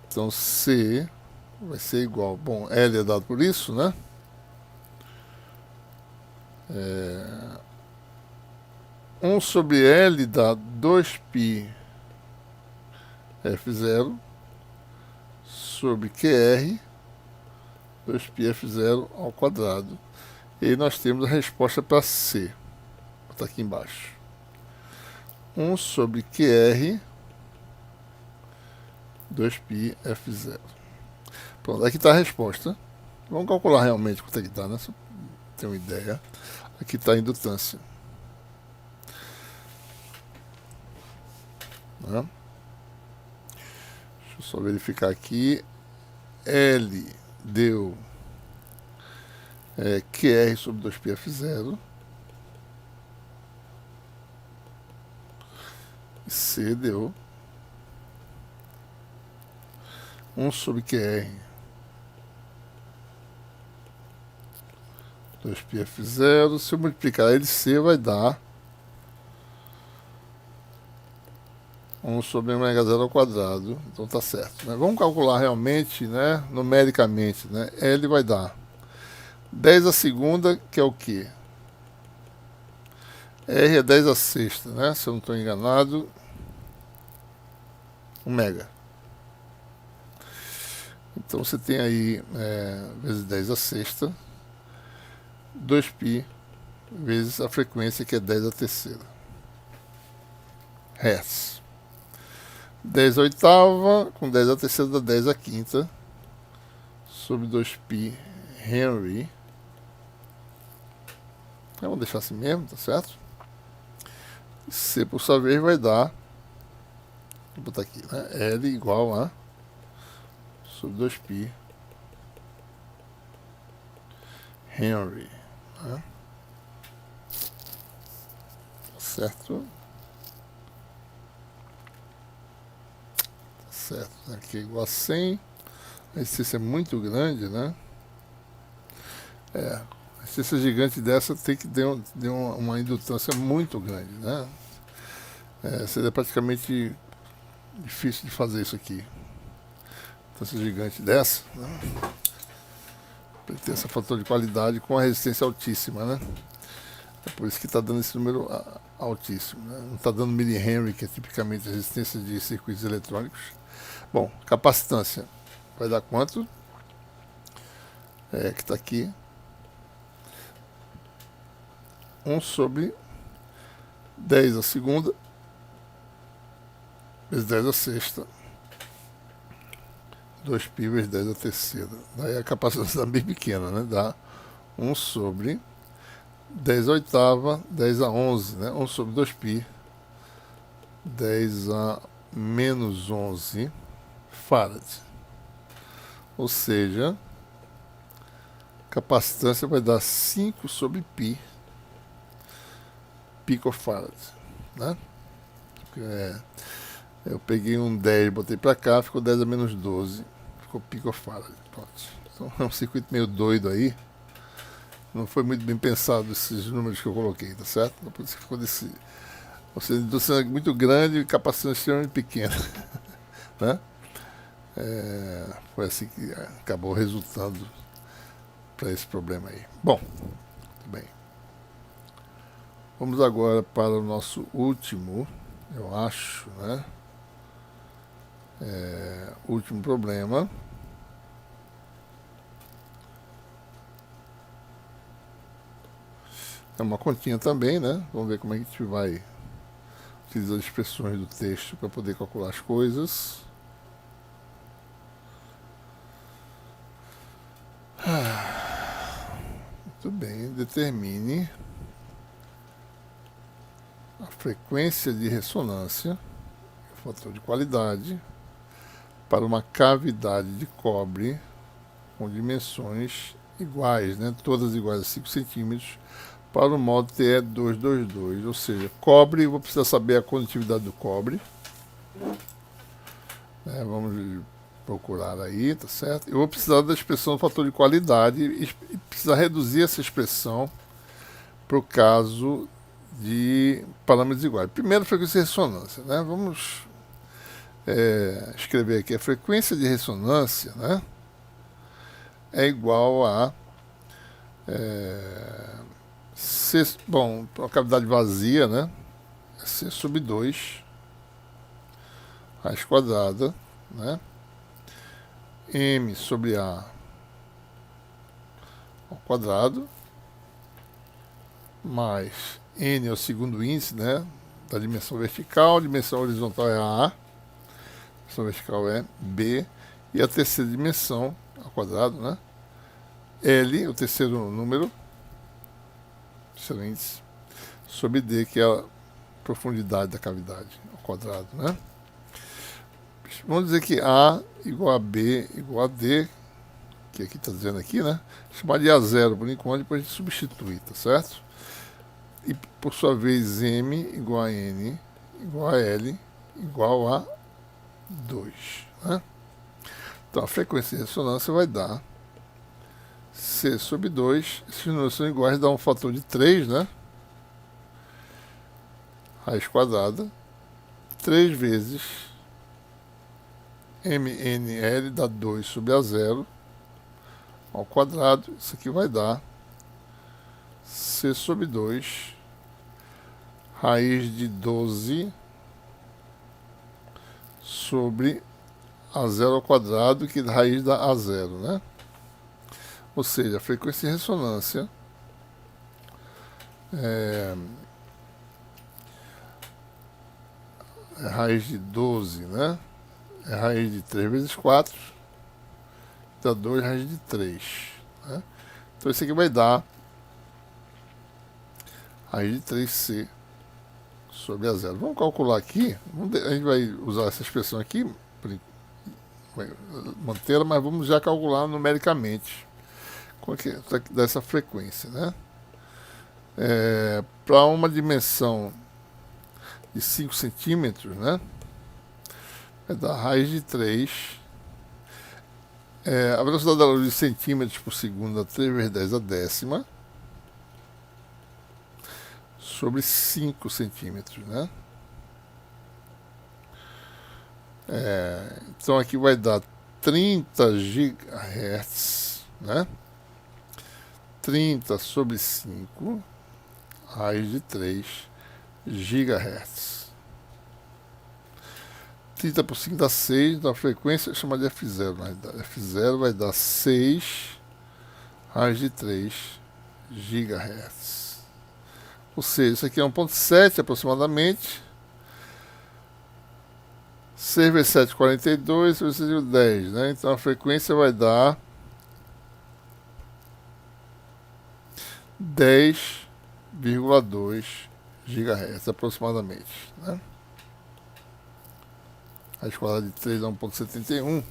Então C vai ser igual... Bom, L é dado por isso, né? 1 sobre L dá 2π F0 sobre QR 2π F0 ao quadrado. E aí nós temos a resposta para C. Vou botar aqui embaixo. 1 sobre QR 2π F0. Pronto, aqui está a resposta. Vamos calcular realmente quanto é que está, né? Só ter uma ideia. Aqui está a indutância. Né? Deixa eu só verificar aqui. L deu QR sobre 2π F0. E C deu 1 sobre QR 2π F0. Se eu multiplicar LC vai dar 1 sobre ω0 ao quadrado. Então tá certo, né? Vamos calcular realmente, né, numericamente, né? L vai dar 10 a segunda, que é o quê? R é 10 a sexta, né? Se eu não estou enganado, 1 mega. Então você tem aí vezes 10 a sexta, 2π vezes a frequência, que é 10 a terceira. Hertz. 10 a oitava com 10 a terceira dá 10 a quinta sobre 2π Henry. Vamos deixar assim mesmo, tá certo? C, por sua vez, vai dar, vou botar aqui, né? L igual a sobre 2π Henry. Né? Certo? Tá certo. Aqui é igual a 100. A resistência é muito grande, né? A resistência gigante dessa tem que ter uma indutância muito grande, né? Seria praticamente difícil de fazer isso aqui. Indutância gigante dessa, né? Para ter esse fator de qualidade com a resistência altíssima, né? É por isso que está dando esse número altíssimo, né? Não está dando mH, que é tipicamente a resistência de circuitos eletrônicos. Bom, capacitância vai dar quanto? Que está aqui. 1 sobre 10 a segunda vezes 10 a sexta, 2π vezes 10 a terceira. Daí a capacitância está bem pequena, né? Dá 1 sobre 10 a oitava, 10 a 11, né? 1 sobre 2π, 10 a menos 11 farad. Ou seja, a capacitância vai dar 5 sobre π picofarad, né? Eu peguei um 10, botei para cá, ficou 10 a menos 12, ficou picofarad. Pronto. Então é um circuito meio doido aí. Não foi muito bem pensado esses números que eu coloquei, tá certo? Então, por isso que ficou desse. Ou seja, indústria muito grande e capacitância extremamente pequena. Né? Foi assim que acabou resultando para esse problema aí. Bom, muito bem. Vamos agora para o nosso último, eu acho, né? Último problema. É uma continha também, né? Vamos ver como é que a gente vai utilizar as expressões do texto para poder calcular as coisas. Muito bem, determine a frequência de ressonância, o fator de qualidade, para uma cavidade de cobre com dimensões iguais, né? Todas iguais a 5 centímetros, para o modo TE222, ou seja, cobre, vou precisar saber a condutividade do cobre. Vamos procurar aí, tá certo? Eu vou precisar da expressão do fator de qualidade e precisar reduzir essa expressão para o caso de parâmetros iguais. Primeiro, frequência de ressonância, né? Vamos escrever aqui a frequência de ressonância, né? É igual a bom, uma cavidade vazia, né? C sobre 2, raiz quadrada, né? M sobre A ao quadrado, mais N é o segundo índice, né? Da dimensão vertical, a dimensão horizontal é A, a dimensão vertical é B, e a terceira dimensão, ao quadrado, né? L, o terceiro número, terceiro índice, sobre D, que é a profundidade da cavidade, ao quadrado, né? Vamos dizer que A igual a B igual a D, que aqui está dizendo aqui, né? Chamar de A0 por enquanto, depois a gente substitui, tá certo? E por sua vez M igual a N igual a L igual a 2, né? Então a frequência de ressonância vai dar C sobre 2, esses números são iguais, dá um fator de 3, né? Raiz quadrada, 3 vezes MNL dá 2 sobre A0 ao quadrado, isso aqui vai dar C sobre 2, raiz de 12 sobre A0 ao quadrado, que raiz da A0, né? Ou seja, a frequência de ressonância é raiz de 12, né? É raiz de 3 vezes 4, dá 2 raiz de 3, né? Então isso aqui vai dar raiz de 3C sobre A0. Vamos calcular aqui, a gente vai usar essa expressão aqui, vai mantê-la, mas vamos já calcular numericamente dessa frequência, né? Para uma dimensão de 5 centímetros, né? Vai dar raiz de 3. A velocidade da luz de centímetros por segundo dá 3 vezes 10 a décima sobre 5 centímetros, né? Então aqui vai dar 30 GHz, né? 30 sobre 5, raiz de 3 GHz. 30 por 5 dá 6, então a frequência é chamada de F0, né? F0 vai dar 6 raiz de 3 GHz. Ou seja, isso aqui é 1.7 aproximadamente. 6 vezes 7, 42, 6 vezes 10, né? Então a frequência vai dar 10,2 GHz aproximadamente, né? A escala de 3 dá 1.71,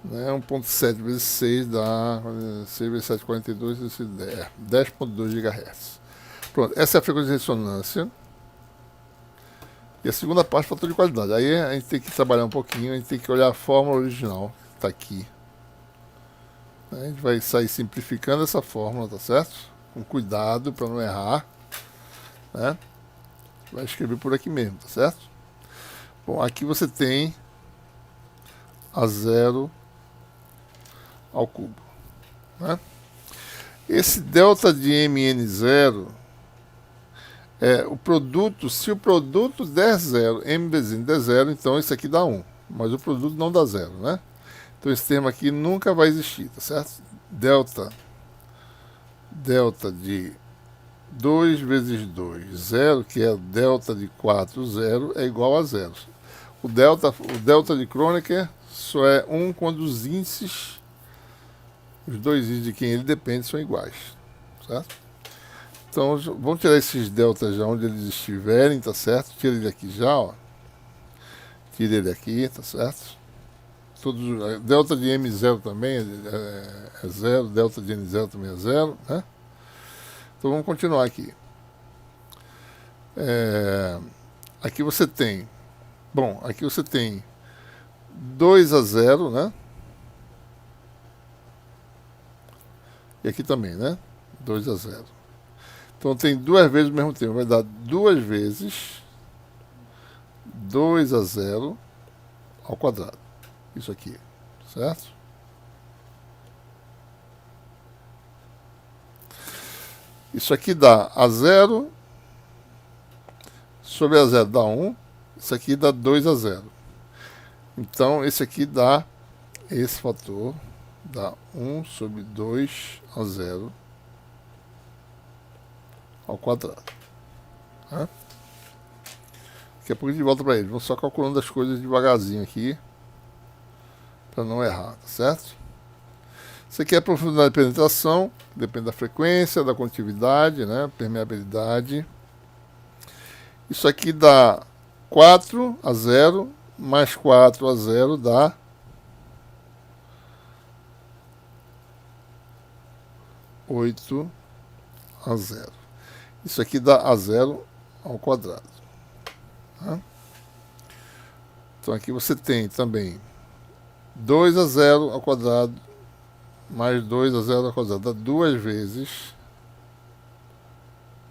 né? 1.7 vezes 6 dá 6 vezes 7, 42, 10,2 GHz. Pronto, essa é a frequência de ressonância. E a segunda parte, fator de qualidade. Aí a gente tem que trabalhar um pouquinho, a gente tem que olhar a fórmula original, que está aqui. A gente vai sair simplificando essa fórmula, tá certo? Com cuidado para não errar, né? Vai escrever por aqui mesmo, tá certo? Bom, aqui você tem A0 ao cubo, né? Esse delta de MN0 é o produto, se o produto der 0, M vezes N der 0, então isso aqui dá 1, mas o produto não dá 0, né? Então esse termo aqui nunca vai existir, tá certo? Delta de 2 vezes 2, 0, que é o delta de 4, 0, é igual a 0. O delta de Kronecker só é 1 quando os índices, os dois índices de quem ele depende, são iguais, certo? Então, vamos tirar esses deltas já onde eles estiverem, tá certo? Tira ele aqui já, ó. Tira ele aqui, tá certo? Delta de M0 também é 0, delta de N0 também é 0, né? Então, vamos continuar aqui. Aqui você tem, aqui você tem 2 a 0, né? E aqui também, né? 2 a 0. Então tem duas vezes o mesmo tempo. Vai dar 2 vezes 2 a 0 ao quadrado. Isso aqui, certo? Isso aqui dá A0 sobre a 0 dá 1, isso aqui dá 2 a 0. Então, esse aqui dá, esse fator dá 1 sobre 2 a 0 ao quadrado. Tá? Daqui a pouco a gente volta para ele. Vamos só calculando as coisas devagarzinho aqui, para não errar, tá certo? Isso aqui é a profundidade de penetração, depende da frequência, da condutividade, né? Permeabilidade. Isso aqui dá 4 a 0, mais 4 a 0 dá 8 a 0. Isso aqui dá a 0 ao quadrado. Tá? Então aqui você tem também 2 a 0 ao quadrado, mais 2 a 0 ao quadrado, dá 2 vezes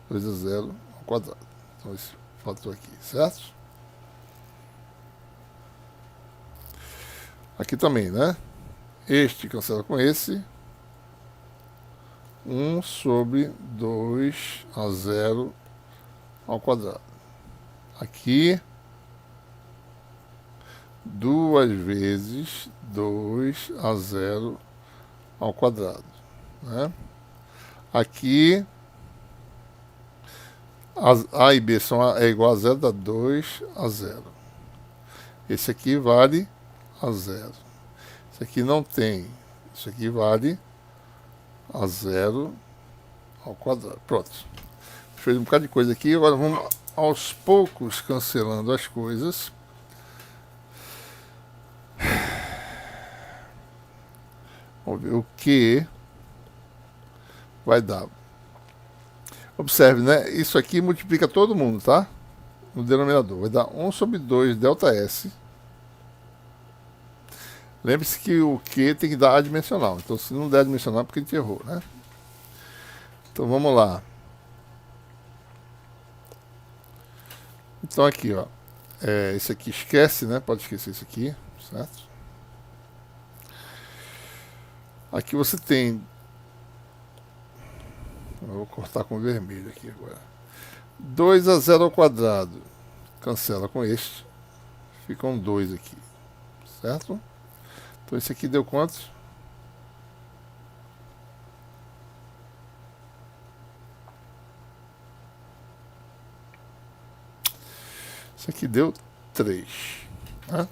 2 a 0 ao quadrado. Então esse fator aqui, certo? Aqui também, né? Este cancela com esse. 1 sobre 2 a 0 ao quadrado. Aqui, 2 vezes 2 a 0 ao quadrado. Né? Aqui, A e B é igual a 0, dá 2 a 0. Esse aqui vale a 0. Esse aqui não tem. Isso aqui vale a 0 ao quadrado. Pronto. Fez um bocado de coisa aqui. Agora vamos aos poucos cancelando as coisas. Vamos ver o que vai dar. Observe, né? Isso aqui multiplica todo mundo, tá? No denominador. Vai dar 1 sobre 2 ΔS. Lembre-se que o Q tem que dar adimensional. Então, se não der adimensional, é porque a gente errou, né? Então, vamos lá. Então, aqui, ó. Esse aqui esquece, né? Pode esquecer isso aqui, certo? Aqui você tem... Eu vou cortar com vermelho aqui agora. 2 a 0 ao quadrado. Cancela com este. Ficam 2 aqui, certo? Então, esse aqui deu quantos? Isso aqui deu 3. Né?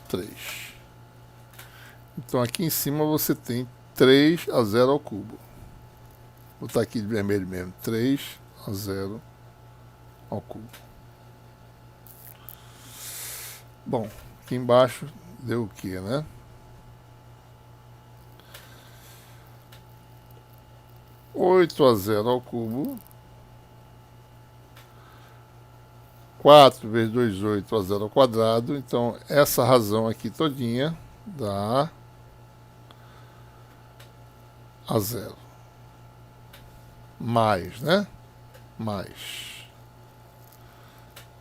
3. Então, aqui em cima você tem 3 a 0 ao cubo. Vou botar aqui de vermelho mesmo. 3 a 0 ao cubo. Bom, aqui embaixo deu o que, né? Oito a 0 ao cubo. 4 vezes 2, 8 a 0 ao quadrado. Então, essa razão aqui todinha dá a 0. Mais, né? Mais.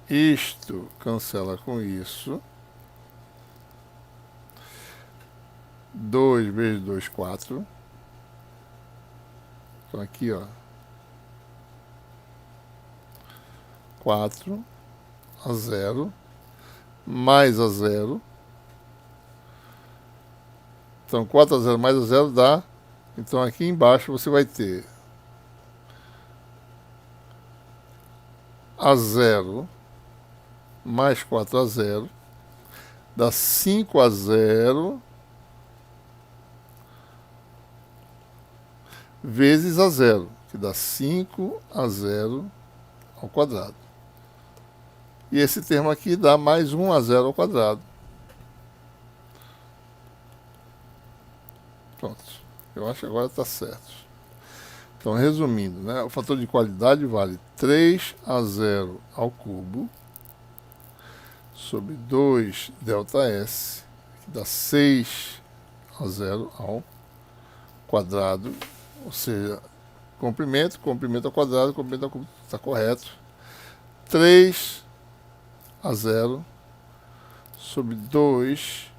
Isto cancela com isso. 2 vezes 2, 4. Então, aqui, ó. 4 a 0. Mais a 0. Então, 4 a 0 mais a 0 dá. Então, aqui embaixo você vai ter a 0 mais 4 a 0 dá 5 a 0 vezes a 0, que dá 5 a 0 ao quadrado. E esse termo aqui dá mais 1 a 0 ao quadrado. Pronto. Eu acho que agora está certo. Então, resumindo, né, o fator de qualidade vale 3 a 0 ao cubo sobre 2 ΔS, que dá 6 a 0 ao quadrado, ou seja, comprimento ao quadrado, comprimento ao cubo, está correto. 3 a 0 sobre 2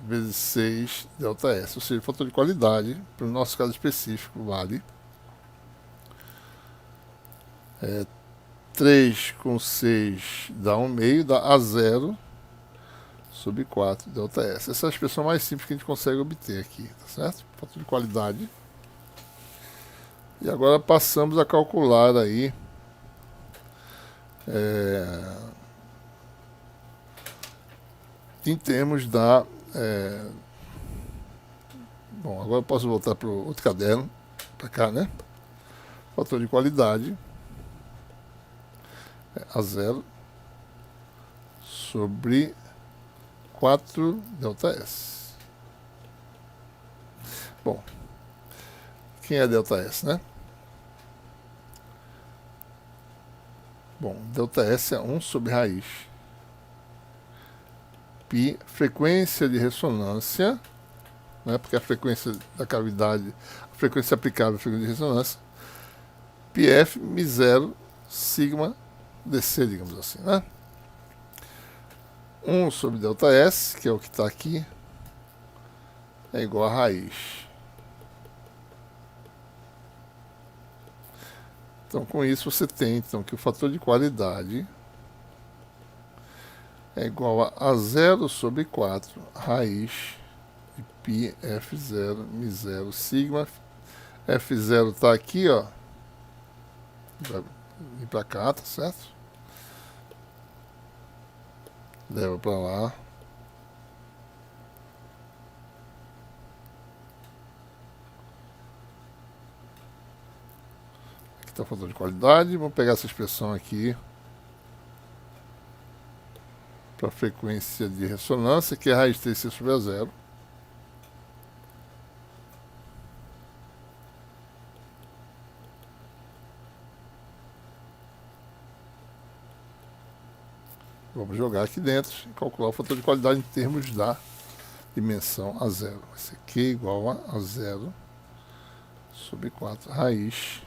vezes 6 ΔS, ou seja, o fator de qualidade, para o nosso caso específico, vale 3 com 6 dá 1/2, dá A0 sobre 4 ΔS. Essa é a expressão mais simples que a gente consegue obter aqui, tá certo? Fator de qualidade. E agora passamos a calcular aí em termos da... bom, agora eu posso voltar para o outro caderno, para cá, né? Fator de qualidade é A0 sobre 4 ΔS. Bom, quem é ΔS, né? Bom, ΔS é 1 sobre raiz π, frequência de ressonância, né? Porque a frequência da cavidade, a frequência aplicável à frequência de ressonância, πf μ0 sigma dc, digamos assim, né? 1 sobre ΔS, que é o que está aqui, é igual a raiz. Então, com isso, você tem então, que o fator de qualidade é igual a 0 sobre 4 raiz de π f0 μ0 sigma. F0 está aqui, ó. Vai vir para cá, tá certo? Leva para lá. Aqui está o fator de qualidade. Vamos pegar essa expressão aqui para a frequência de ressonância, que é raiz de 3c sobre A0. Vamos jogar aqui dentro e calcular o fator de qualidade em termos da dimensão A0. Vai ser Q igual a 0 sobre 4 raiz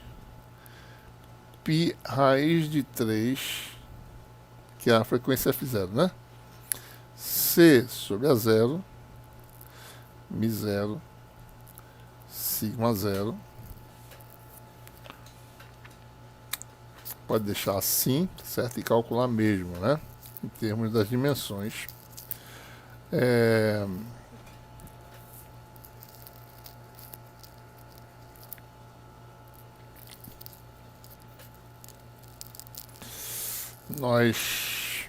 π raiz de 3, que é a frequência F0, né? C sobre A0 μ0 sigma 0. Pode deixar assim, certo? E calcular mesmo, né? Em termos das dimensões. Nós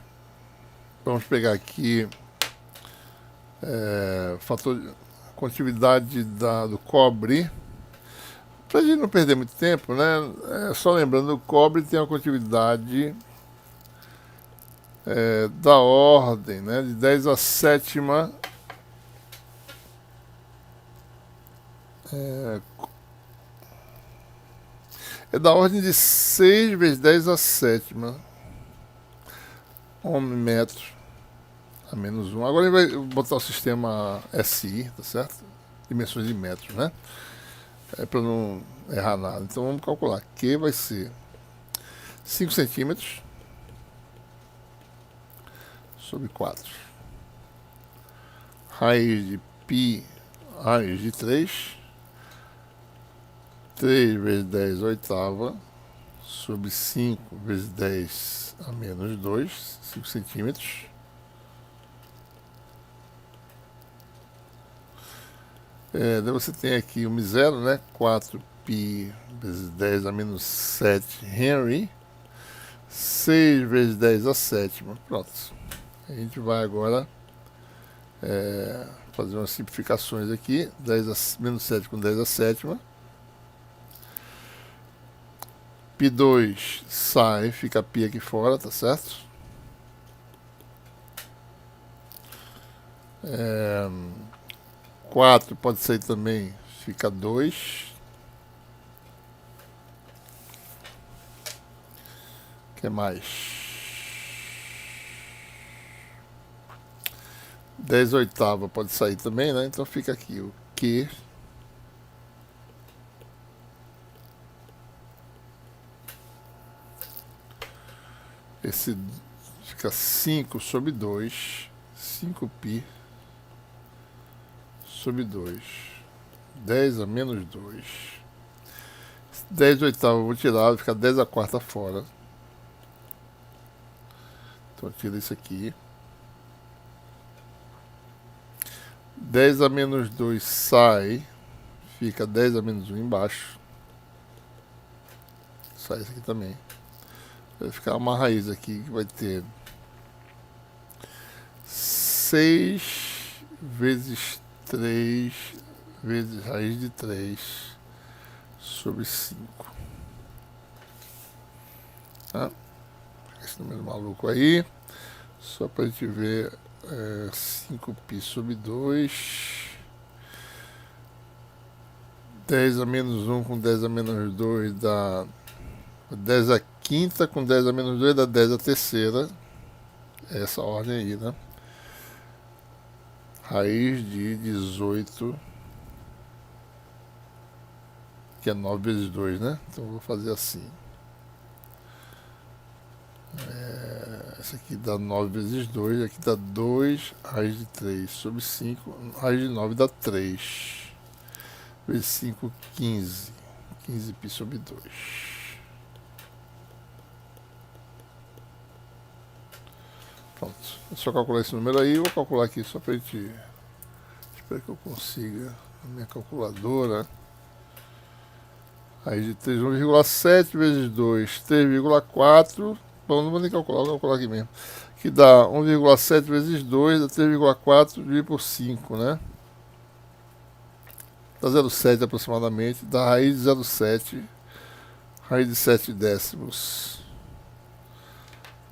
vamos pegar aqui fator condutividade do cobre. Para a gente não perder muito tempo, né? Só lembrando, o cobre tem uma condutividade da ordem, né, de 10 a sétima é da ordem de 6 vezes 10 a sétima ohm-metro a menos 1. Agora ele vai botar o sistema SI, tá certo? Dimensões de metros, né? Para não errar nada. Então vamos calcular. Q vai ser 5 centímetros sobre 4. Raiz de π, raiz de 3. 3 vezes 10 oitava sobre 5 vezes 10 a menos 2, 5 centímetros. Daí você tem aqui o μ0, né? 4π vezes 10 a menos 7 Henry. 6 vezes 10 a sétima. Pronto. A gente vai agora fazer umas simplificações aqui. 10 a menos 7 com 10 a sétima. π2 sai, fica π aqui fora, tá certo? 4 pode sair também, fica 2. O que mais? 10 oitava pode sair também, né? Então fica aqui o Q. Esse fica 5 sobre 2. 5π sobre 2. 10 a menos 2. 10 oitavos eu vou tirar, vai ficar 10 a quarta fora. Então tira isso aqui. 10 a menos 2 sai, fica 10 a menos 1 embaixo. Sai isso aqui também. Vai ficar uma raiz aqui que vai ter 6 vezes 3 vezes raiz de 3 sobre 5. Tá? Esse número maluco aí. Só pra gente ver. 5π sobre 2. 10 a menos 1 com 10 a menos 2 dá 10 a quinta, com 10 a menos 2 dá 10 a terceira. É essa ordem aí, né? Raiz de 18, que é 9 vezes 2, né? Então eu vou fazer assim. Essa aqui dá 9 vezes 2, aqui dá 2, raiz de 3 sobre 5, raiz de 9 dá 3, vezes 5, 15, 15π sobre 2. Pronto, é só calcular esse número aí, eu vou calcular aqui só pra gente... Espero que eu consiga a minha calculadora. Raiz de 3, 1,7 vezes 2, 3,4... Bom, não vou nem calcular, vou calcular aqui mesmo. Que dá 1,7 vezes 2, dá 3,4 dividido por 5, né? Dá 0,7 aproximadamente. Dá raiz de 0,7. Raiz de 7 décimos.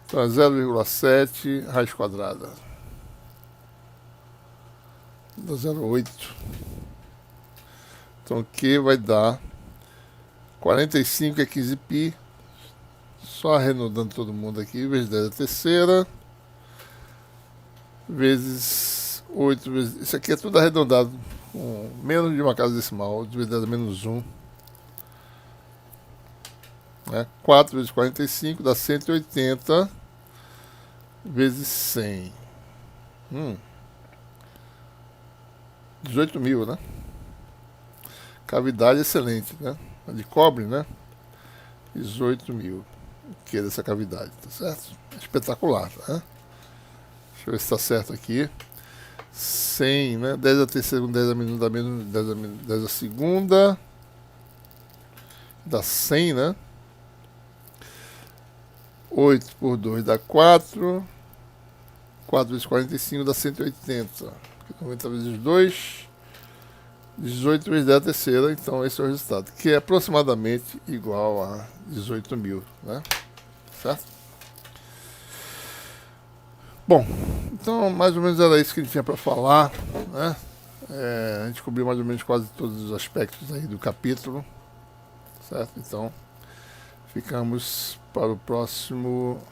Então é 0,7 raiz quadrada. Dá 0,8. Então Q vai dar 45 é 15π. Só arredondando todo mundo aqui, vezes 10 a terceira, vezes 8, vezes... Isso aqui é tudo arredondado, com menos de uma casa decimal, vezes 10 a menos 1. Né? 4 vezes 45 dá 180, vezes 100. 18.000, né? Cavidade excelente, né? De cobre, né? 18.000. Que é dessa cavidade, tá certo? Espetacular, tá? Deixa eu ver se tá certo aqui. 100, né? 10 a terceira com 10 a menos 1 dá menos 10 a segunda. Dá 100, né? 8 por 2 dá 4. 4 vezes 45 dá 180. 90 vezes 2. 18 vezes 10 a terceira, então esse é o resultado, que é aproximadamente igual a 18.000, né? Certo? Bom, então mais ou menos era isso que a gente tinha para falar, né? A gente cobriu mais ou menos quase todos os aspectos aí do capítulo, certo? Então, ficamos para o próximo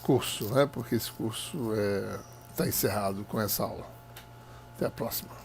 curso, né? Porque esse curso está encerrado com essa aula. Até a próxima.